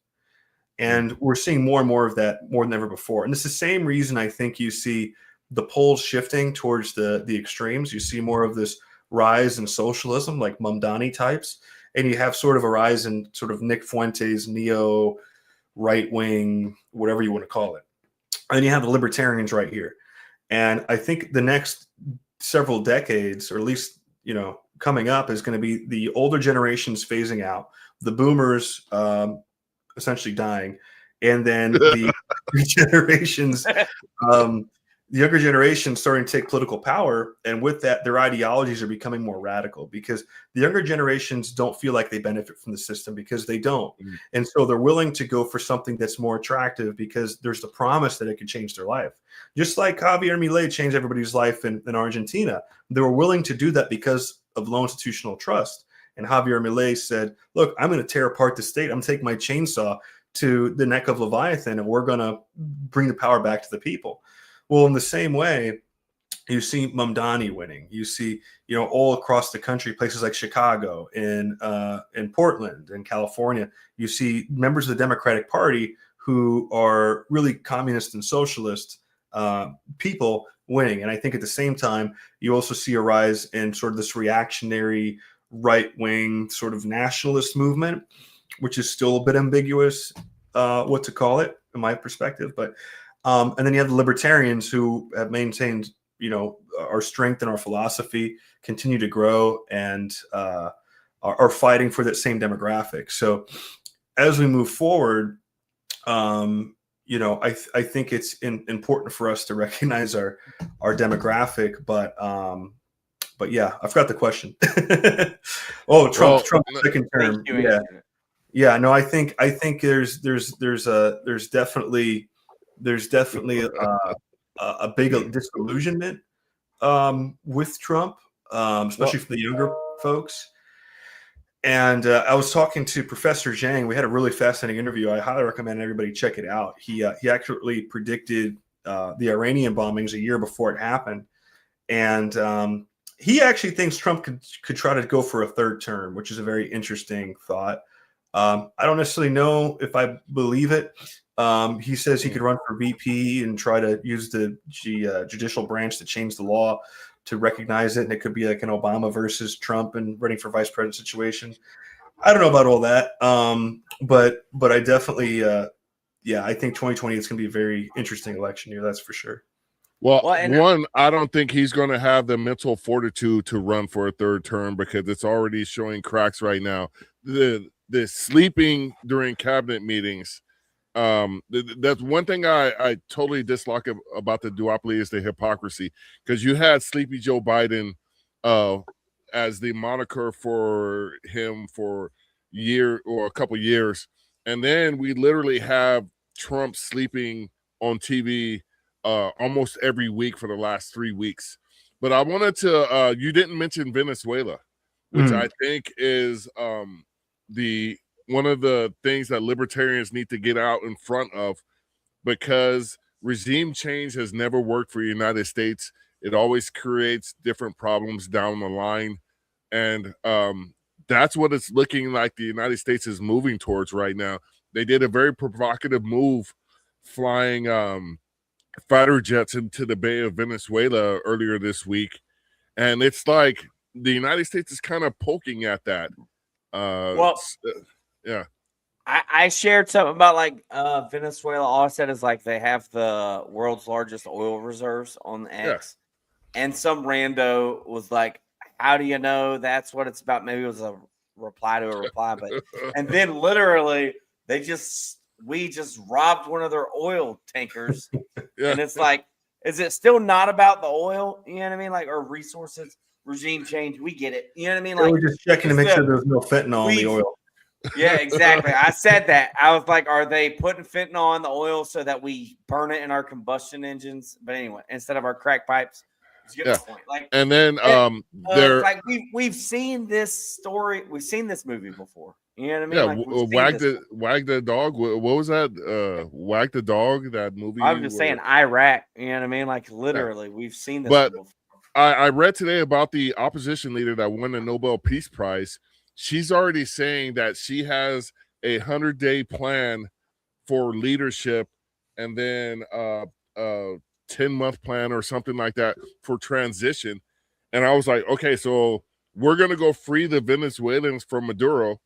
And we're seeing more and more of that, more than ever before. And it's the same reason I think you see the polls shifting towards the extremes. You see more of this rise in socialism, like Mamdani types, and you have sort of a rise in sort of Nick Fuentes, neo right wing, whatever you want to call it. And you have the libertarians right here. And I think the next several decades, or at least, coming up, is going to be the older generations phasing out, the boomers essentially dying, and then the generations, the younger generation starting to take political power. And with that, their ideologies are becoming more radical, because the younger generations don't feel like they benefit from the system, because they don't. And so they're willing to go for something that's more attractive, because there's the promise that it could change their life. Just like Javier Milei changed everybody's life in Argentina. They were willing to do that because of low institutional trust. And Javier Milei said, look, I'm going to tear apart the state. I'm going to take my chainsaw to the neck of Leviathan, and we're going to bring the power back to the people. Well, in the same way, you see Mamdani winning. You see, all across the country, places like Chicago, in Portland, in California, you see members of the Democratic Party who are really communist and socialist people winning. And I think at the same time, you also see a rise in sort of this reactionary right-wing sort of nationalist movement, which is still a bit ambiguous what to call it in my perspective. But and then you have the libertarians who have maintained, our strength and our philosophy, continue to grow, and are fighting for that same demographic. So as we move forward, I think it's important for us to recognize our demographic. But yeah, I forgot the question. Oh, Trump's second term. Yeah. No, I think there's definitely a big disillusionment with Trump, especially for the younger folks. And I was talking to Professor Zhang. We had a really fascinating interview. I highly recommend everybody check it out. He accurately predicted the Iranian bombings a year before it happened. And he actually thinks Trump could try to go for a third term, which is a very interesting thought. I don't necessarily know if I believe it. He says he could run for VP and try to use the judicial branch to change the law to recognize it. And it could be like an Obama versus Trump and running for vice president situation. I don't know about all that. But I definitely, I think 2020 is going to be a very interesting election year. That's for sure. Well, one, I don't think he's going to have the mental fortitude to run for a third term because it's already showing cracks right now. The sleeping during cabinet meetings, that's one thing I totally dislike about the duopoly is the hypocrisy, because you had Sleepy Joe Biden as the moniker for him for a couple years, and then we literally have Trump sleeping on TV almost every week for the last 3 weeks. But I wanted to you didn't mention Venezuela, which I think is one of the things that libertarians need to get out in front of, because regime change has never worked for the United States. It always creates different problems down the line. And that's what it's looking like the United States is moving towards right now. They did a very provocative move flying fighter jets into the Bay of Venezuela earlier this week. And it's like the United States is kind of poking at that. Yeah. I shared something about like Venezuela. All I said is like they have the world's largest oil reserves on X. Yeah. And some rando was like, how do you know that's what it's about? Maybe it was a reply to a reply, but and then literally we just robbed one of their oil tankers. Yeah. And it's like, is it still not about the oil? You know what I mean? Like, or resources, regime change. We get it. You know what I mean? Like, we're just checking to make sure there's no fentanyl in the oil. Yeah, exactly. I said that. I was like, are they putting fentanyl in the oil so that we burn it in our combustion engines? But anyway, instead of our crack pipes. You get the point. Like, and then like we've seen this story, we've seen this movie before. You know what I mean? Yeah, like wag the dog. What was that? Wag the dog. That movie. I'm just saying Iraq. You know what I mean? Like literally, we've seen this. But before. I read today about the opposition leader that won the Nobel Peace Prize. She's already saying that she has a 100-day plan for leadership, and then 10-month plan or something like that for transition. And I was like, okay, so we're going to go free the Venezuelans from Maduro,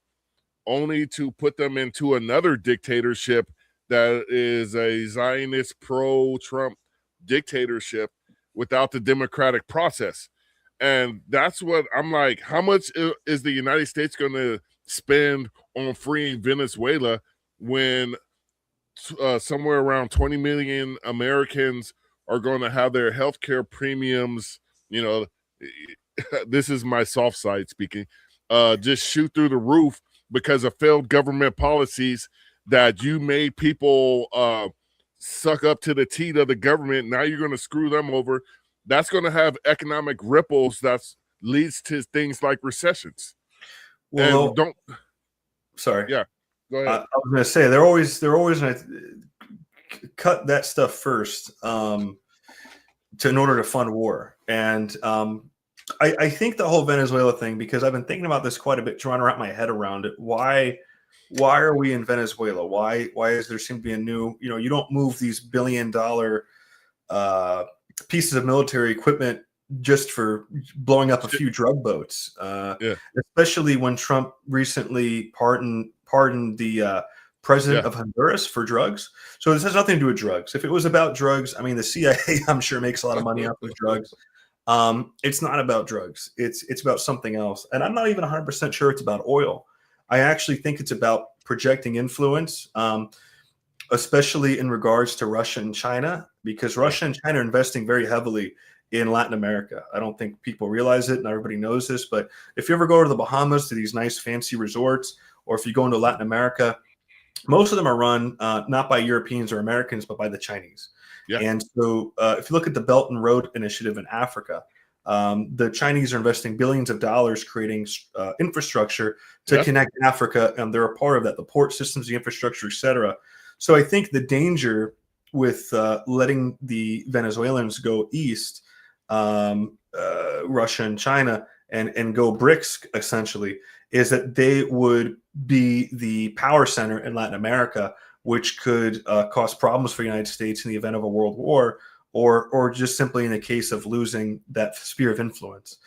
only to put them into another dictatorship that is a Zionist pro-Trump dictatorship without the democratic process. And that's what I'm like, how much is the United States going to spend on freeing Venezuela when somewhere around 20 million Americans are going to have their healthcare premiums, this is my soft side speaking, just shoot through the roof because of failed government policies that you made people suck up to the teat of the government. Now you're going to screw them over. That's going to have economic ripples that leads to things like recessions. Well, and sorry. Yeah, go ahead. I was going to say they're always going to cut that stuff first in order to fund war. And I think the whole Venezuela thing, because I've been thinking about this quite a bit, trying to wrap my head around it. Why are we in Venezuela? Why is there seem to be a new, you don't move these $1 billion pieces of military equipment just for blowing up a few drug boats, especially when Trump recently pardoned the president of Honduras for drugs. So this has nothing to do with drugs. If it was about drugs, I mean, the CIA, I'm sure, makes a lot of money off of drugs. It's not about drugs. It's about something else. And I'm not even 100% sure it's about oil. I actually think it's about projecting influence, especially in regards to Russia and China, because Russia and China are investing very heavily in Latin America. I don't think people realize it, and everybody knows this, but if you ever go to the Bahamas, to these nice fancy resorts, or if you go into Latin America, most of them are run not by Europeans or Americans, but by the Chinese. Yeah. And so if you look at the Belt and Road Initiative in Africa, the Chinese are investing billions of dollars creating infrastructure to connect Africa, and they're a part of that, the port systems, the infrastructure, et cetera. So I think the danger with letting the Venezuelans go east, Russia and China, and go BRICS, essentially, is that they would be the power center in Latin America, which could cause problems for the United States in the event of a world war, or just simply in the case of losing that sphere of influence.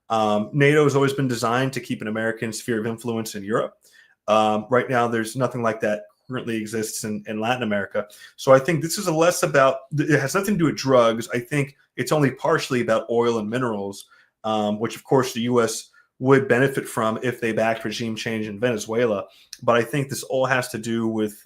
NATO has always been designed to keep an American sphere of influence in Europe. Right now, there's nothing like that currently exists in Latin America. So I think this is less about, it has nothing to do with drugs. I think it's only partially about oil and minerals, which of course the U.S. would benefit from if they backed regime change in Venezuela. But I think this all has to do with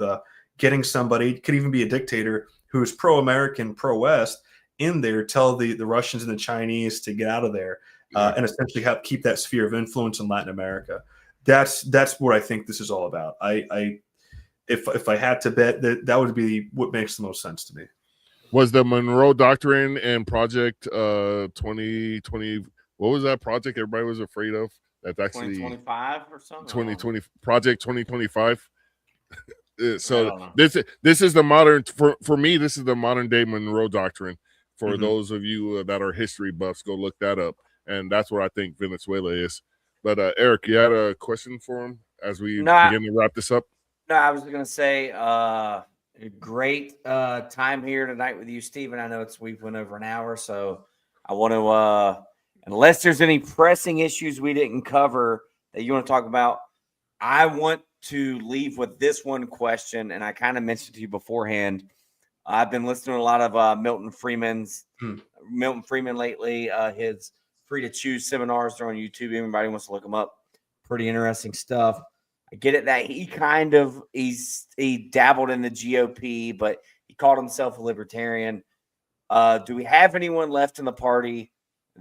getting somebody, could even be a dictator, who's pro-American, pro-West, in there, tell the Russians and the Chinese to get out of there, and essentially help keep that sphere of influence in Latin America. That's what I think this is all about. If I had to bet, that would be what makes the most sense to me. Was the Monroe Doctrine and Project 2020? What was that project everybody was afraid of? That's actually 2025 or something. 2020 Project 2025. So this is the modern, for me, this is the modern day Monroe Doctrine. For those of you that are history buffs, go look that up, and that's what I think Venezuela is. But Eric, you had a question for him as we begin to wrap this up? No, I was going to say, great time here tonight with you, Stephen. I know we've went over an hour, so I want to, unless there's any pressing issues we didn't cover that you want to talk about, I want to leave with this one question, and I kind of mentioned to you beforehand. I've been listening to a lot of Milton Friedman lately. His Free to Choose seminars, they're on YouTube. Anybody wants to look them up. Pretty interesting stuff. I get it that he dabbled in the GOP, but he called himself a libertarian. Do we have anyone left in the party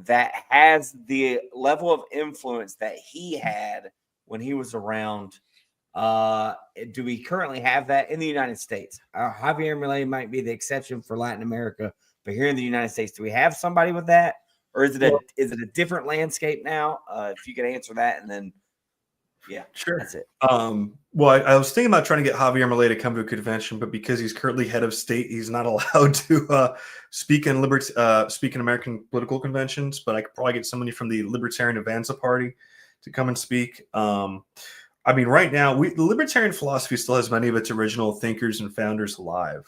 that has the level of influence that he had when he was around? Do we currently have that in the United States? Javier Milei might be the exception for Latin America, but here in the United States, do we have somebody with that, or is it a different landscape now? If you could answer that, and then sure, that's it. Well, I was thinking about trying to get Javier Milei to come to a convention, but because he's currently head of state, he's not allowed to speak in American political conventions. But I could probably get somebody from the Libertarian Avanza Party to come and speak. I mean, right now, the libertarian philosophy still has many of its original thinkers and founders alive.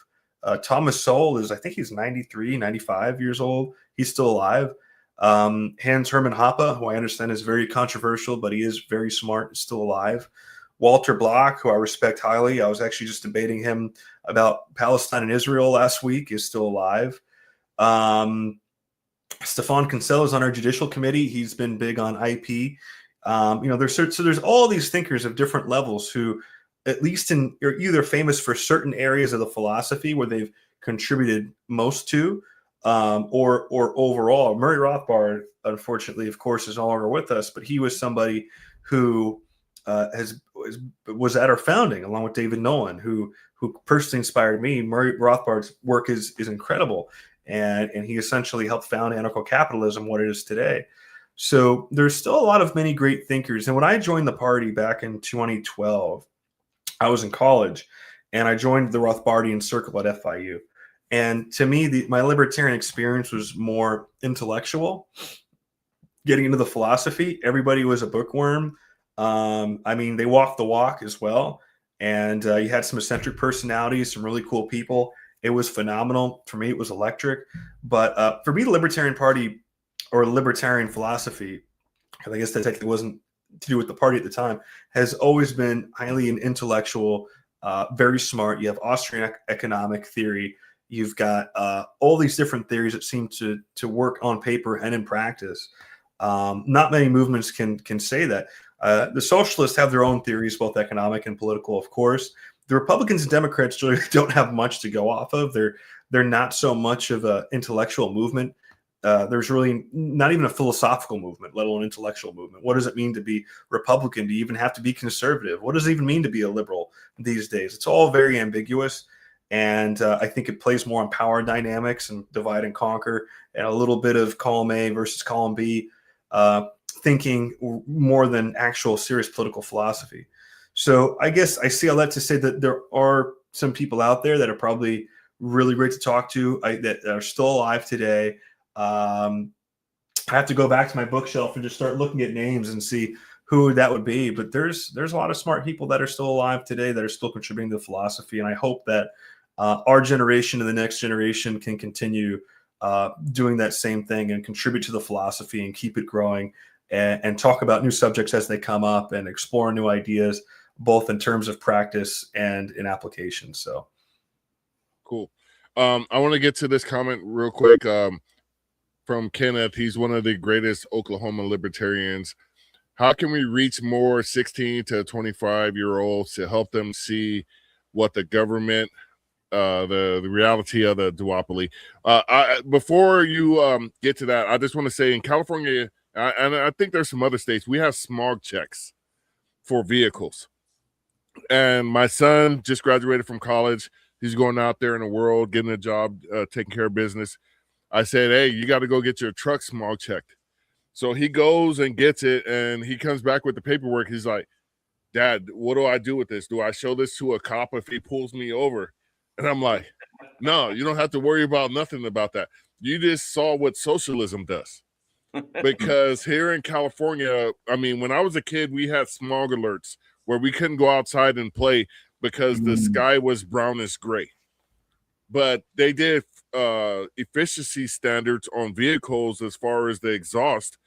Thomas Sowell I think he's 93, 95 years old. He's still alive. Hans Hermann Hoppe, who I understand is very controversial, but he is very smart, is still alive. Walter Block, who I respect highly. I was actually just debating him about Palestine and Israel last week, is still alive. Stefan Kinsella is on our judicial committee. He's been big on IP. There's all these thinkers of different levels who, at least are either famous for certain areas of the philosophy where they've contributed most to, or overall. Murray Rothbard, unfortunately, of course, is no longer with us, but he was somebody who was at our founding, along with David Nolan, who personally inspired me. Murray Rothbard's work is incredible, and he essentially helped found anarcho-capitalism, what it is today. So there's still a lot of many great thinkers. And when I joined the party back in 2012, I was in college, and I joined the Rothbardian circle at FIU. And to me, my libertarian experience was more intellectual, getting into the philosophy. Everybody was a bookworm. I mean, they walked the walk as well. And you had some eccentric personalities, some really cool people. It was phenomenal. For me, it was electric. But for me, the Libertarian Party, or libertarian philosophy, because I guess that technically wasn't to do with the party at the time, has always been highly intellectual, very smart. You have Austrian economic theory. You've got all these different theories that seem to work on paper and in practice. Not many movements can say that. The socialists have their own theories, both economic and political, of course. The Republicans and Democrats really don't have much to go off of. They're not so much of an intellectual movement. There's really not even a philosophical movement, let alone intellectual movement. What does it mean to be Republican? Do you even have to be conservative? What does it even mean to be a liberal these days? It's all very ambiguous. And I think it plays more on power dynamics and divide and conquer, and a little bit of column A versus column B thinking more than actual serious political philosophy. So I guess I see all that to say that there are some people out there that are probably really great to talk to that are still alive today. I have to go back to my bookshelf and just start looking at names and see who that would be. But there's a lot of smart people that are still alive today that are still contributing to philosophy. And I hope that our generation and the next generation can continue doing that same thing and contribute to the philosophy and keep it growing and talk about new subjects as they come up and explore new ideas, both in terms of practice and in application. So cool. I want to get to this comment real quick from Kenneth. He's one of the greatest Oklahoma libertarians. How can we reach more 16 to 25-year-olds to help them see what the government, the reality of the duopoly? Before you get to that, I just want to say in California, and I think there's some other states, we have smog checks for vehicles. And my son just graduated from college. He's going out there in the world, getting a job, taking care of business. I said, hey, you got to go get your truck smog checked. So he goes and gets it, and he comes back with the paperwork. He's like, Dad, what do I do with this? Do I show this to a cop if he pulls me over? And I'm like, no, you don't have to worry about nothing about that. You just saw what socialism does. Because here in California, I mean, when I was a kid, we had smog alerts where we couldn't go outside and play because the sky was brownish gray. But they did efficiency standards on vehicles as far as the exhaust,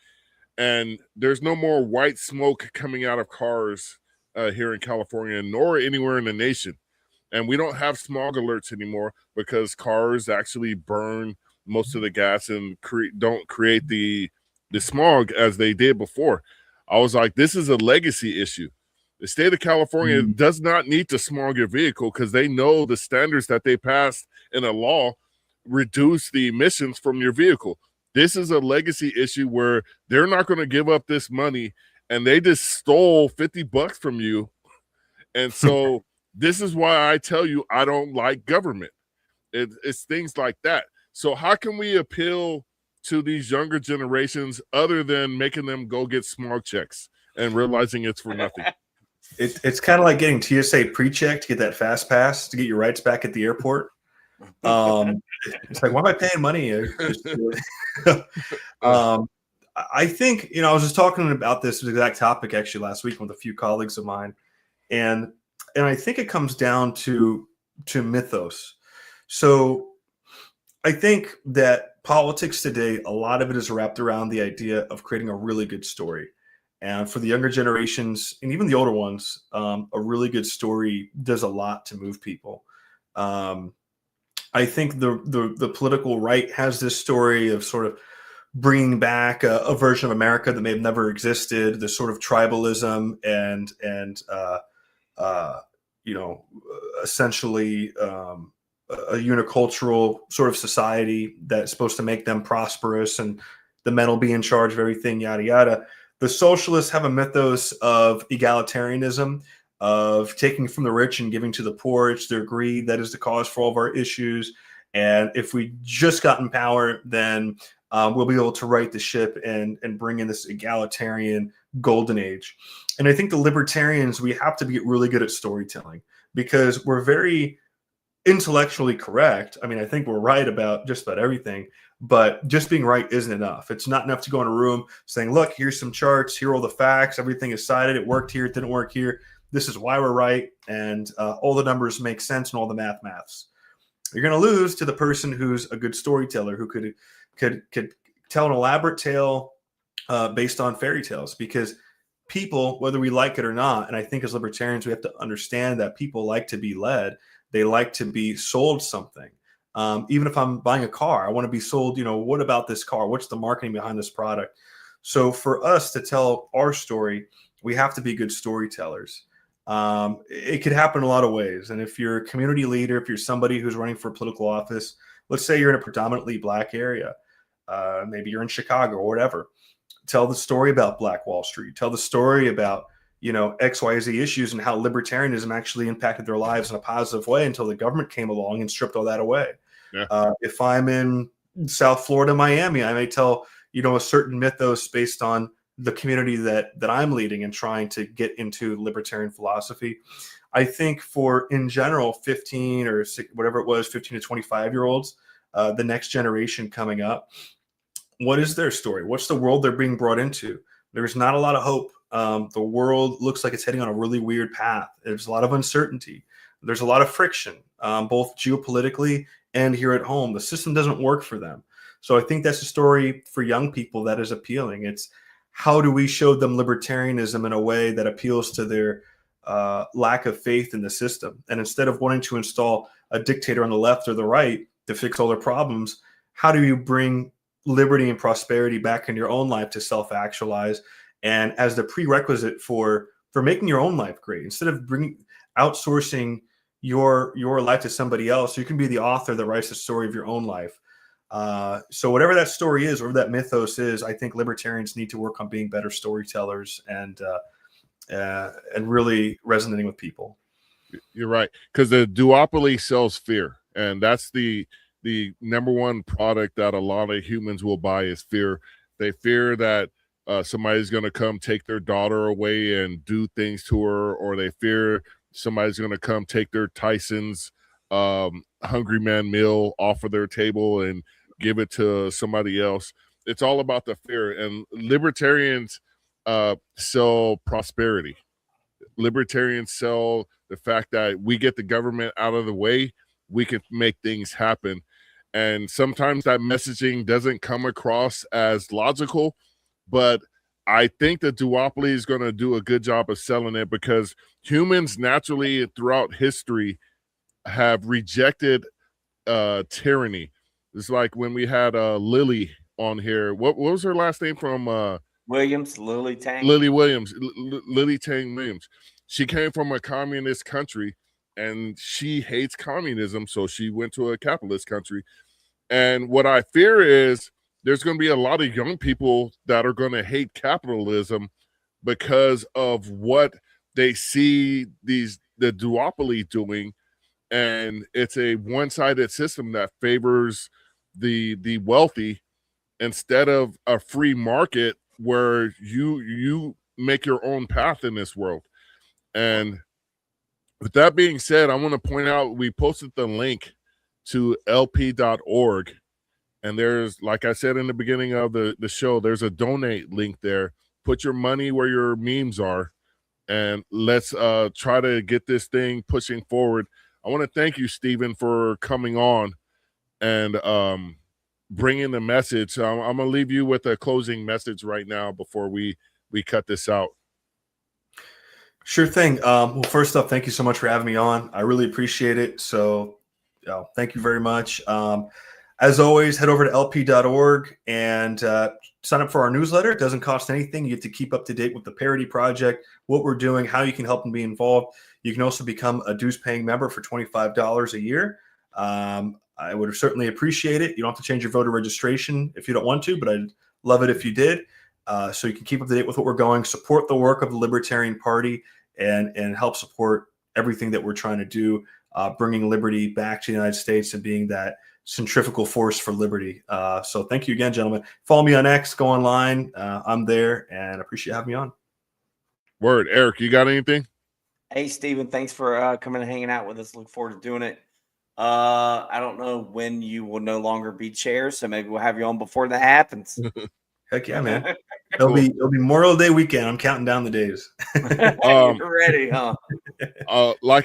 and there's no more white smoke coming out of cars here in California, nor anywhere in the nation. And we don't have smog alerts anymore because cars actually burn most of the gas and don't create the smog as they did before. I was like, this is a legacy issue. The state of California does not need to smog your vehicle because they know the standards that they passed in a law reduce the emissions from your vehicle. This is a legacy issue where they're not going to give up this money, and they just stole $50 from you. And so this is why I tell you I don't like government. It's things like that. So how can we appeal to these younger generations other than making them go get smog checks and realizing it's for nothing? It's kind of like getting TSA pre-check to get that fast pass to get your rights back at the airport. It's like, why am I paying money? I think, I was just talking about this exact topic actually last week with a few colleagues of mine, and I think it comes down to mythos. So I think that politics today, a lot of it is wrapped around the idea of creating a really good story. And for the younger generations and even the older ones, a really good story does a lot to move people. I think the political right has this story of sort of bringing back a version of America that may have never existed, the sort of tribalism and essentially a unicultural sort of society that's supposed to make them prosperous and the men will be in charge of everything, yada, yada. The socialists have a mythos of egalitarianism, of taking from the rich and giving to the poor. It's their greed that is the cause for all of our issues. And if we just got in power, then we'll be able to right the ship and bring in this egalitarian golden age. And I think the libertarians, we have to be really good at storytelling because we're very intellectually correct. I mean, I think we're right about just about everything, but just being right isn't enough. It's not enough to go in a room saying, look, here's some charts, here are all the facts, everything is cited, it worked here, it didn't work here. This is why we're right, and all the numbers make sense and all the maths. You're going to lose to the person who's a good storyteller who could tell an elaborate tale based on fairy tales, because people, whether we like it or not, and I think as libertarians we have to understand that people like to be led. They like to be sold something. Even if I'm buying a car, I want to be sold, what about this car? What's the marketing behind this product? So for us to tell our story, we have to be good storytellers. It could happen in a lot of ways. And if you're a community leader, if you're somebody who's running for political office, let's say you're in a predominantly Black area, maybe you're in Chicago or whatever, tell the story about Black Wall Street, tell the story about, XYZ issues and how libertarianism actually impacted their lives in a positive way until the government came along and stripped all that away. Yeah. If I'm in South Florida, Miami, I may tell, a certain mythos based on the community that I'm leading and trying to get into libertarian philosophy. I think in general, 15 or whatever it was, 15 to 25-year-olds, the next generation coming up, what is their story? What's the world they're being brought into? There's not a lot of hope. The world looks like it's heading on a really weird path. There's a lot of uncertainty. There's a lot of friction, both geopolitically and here at home. The system doesn't work for them. So I think that's a story for young people that is appealing. It's how do we show them libertarianism in a way that appeals to their lack of faith in the system? And instead of wanting to install a dictator on the left or the right to fix all their problems, how do you bring liberty and prosperity back in your own life to self-actualize, and as the prerequisite for making your own life great? Instead of outsourcing your life to somebody else, you can be the author that writes the story of your own life. So whatever that story is, whatever that mythos is, I think libertarians need to work on being better storytellers and really resonating with people. You're right, because the duopoly sells fear, and that's the number one product that a lot of humans will buy is fear. They fear that somebody's going to come take their daughter away and do things to her, or they fear somebody's going to come take their Tyson's Hungry Man meal off of their table and give it to somebody else. It's all about the fear, and libertarians sell prosperity. Libertarians sell the fact that we get the government out of the way, we can make things happen. And sometimes that messaging doesn't come across as logical, but I think the duopoly is going to do a good job of selling it, because humans naturally throughout history have rejected tyranny. It's like when we had Lily on here. What was her last name from Williams? Lily Tang. Lily Williams. Lily Tang Williams. She came from a communist country, and she hates communism, so she went to a capitalist country. And what I fear is there's going to be a lot of young people that are going to hate capitalism because of what they see the duopoly doing, and it's a one-sided system that favors the wealthy instead of a free market where you make your own path in this world. And with that being said, I want to point out we posted the link to lp.org, and there's, like I said in the beginning of the show, there's a donate link there. Put your money where your memes are, and let's try to get this thing pushing forward. I want to thank you, Stephen, for coming on and bringing the message. I'm going to leave you with a closing message right now before we cut this out. Sure thing. Well, first up, thank you so much for having me on. I really appreciate it. So thank you very much. As always, head over to lp.org and sign up for our newsletter. It doesn't cost anything. You get to keep up to date with the Parity Project, what we're doing, how you can help and be involved. You can also become a dues-paying member for $25 a year. I would certainly appreciate it. You don't have to change your voter registration if you don't want to, but I'd love it if you did. So you can keep up to date with what we're going, support the work of the Libertarian Party, and help support everything that we're trying to do, bringing liberty back to the United States and being that centrifugal force for liberty. So thank you again, gentlemen. Follow me on X, go online. I'm there, and I appreciate having me on. Word. Eric, you got anything? Hey, Stephen, thanks for coming and hanging out with us. Look forward to doing it. I don't know when you will no longer be chair, so maybe we'll have you on before that happens. Heck yeah, man. It'll be Memorial Day weekend. I'm counting down the days. You're ready, huh?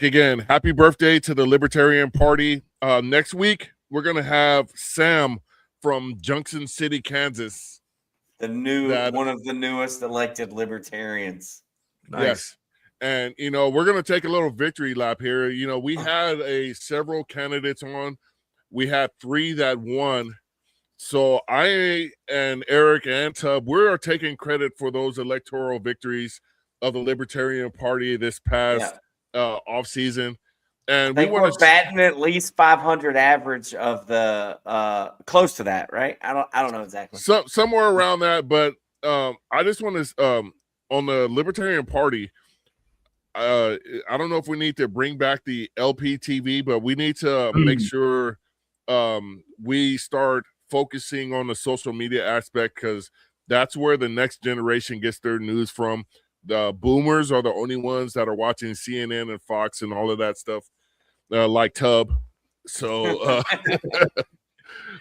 Again, happy birthday to the Libertarian Party. Next week, we're going to have Sam from Junction City, Kansas. One of the newest elected libertarians. Nice. Yes. And, we're going to take a little victory lap here. We had several candidates on. We had 3 that won. So I and Eric and Tub, we are taking credit for those electoral victories of the Libertarian Party this past off season. And we're batting at least 500 average of the close to that, right? I don't know exactly. Somewhere around that, but I just want to on the Libertarian Party, I don't know if we need to bring back the LPTV, but we need to make sure we start focusing on the social media aspect, because that's where the next generation gets their news from. The boomers are the only ones that are watching CNN and Fox and all of that stuff, like Tub. So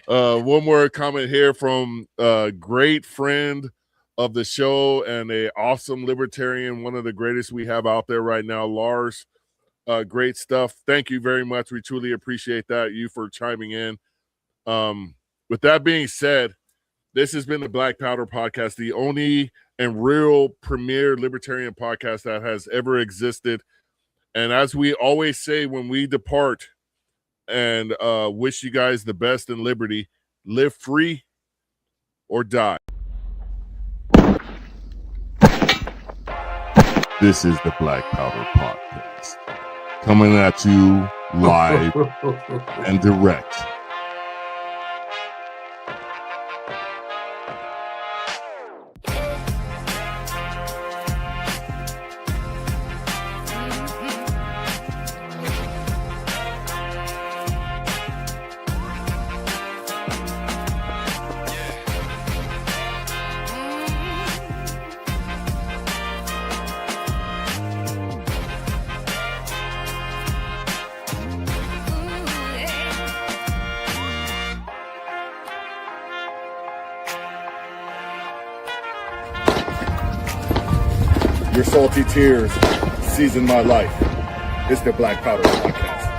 one more comment here from a great friend of the show and a awesome libertarian, one of the greatest we have out there right now, Lars. Great stuff. Thank you very much. We truly appreciate that, you for chiming in. With that being said, this has been the Black Powder Podcast, the only and real premier libertarian podcast that has ever existed. And as we always say when we depart, and wish you guys the best in liberty, live free or die. This is the Black Powder Podcast, coming at you live and direct. Your salty tears season my life. It's the Black Powder Podcast.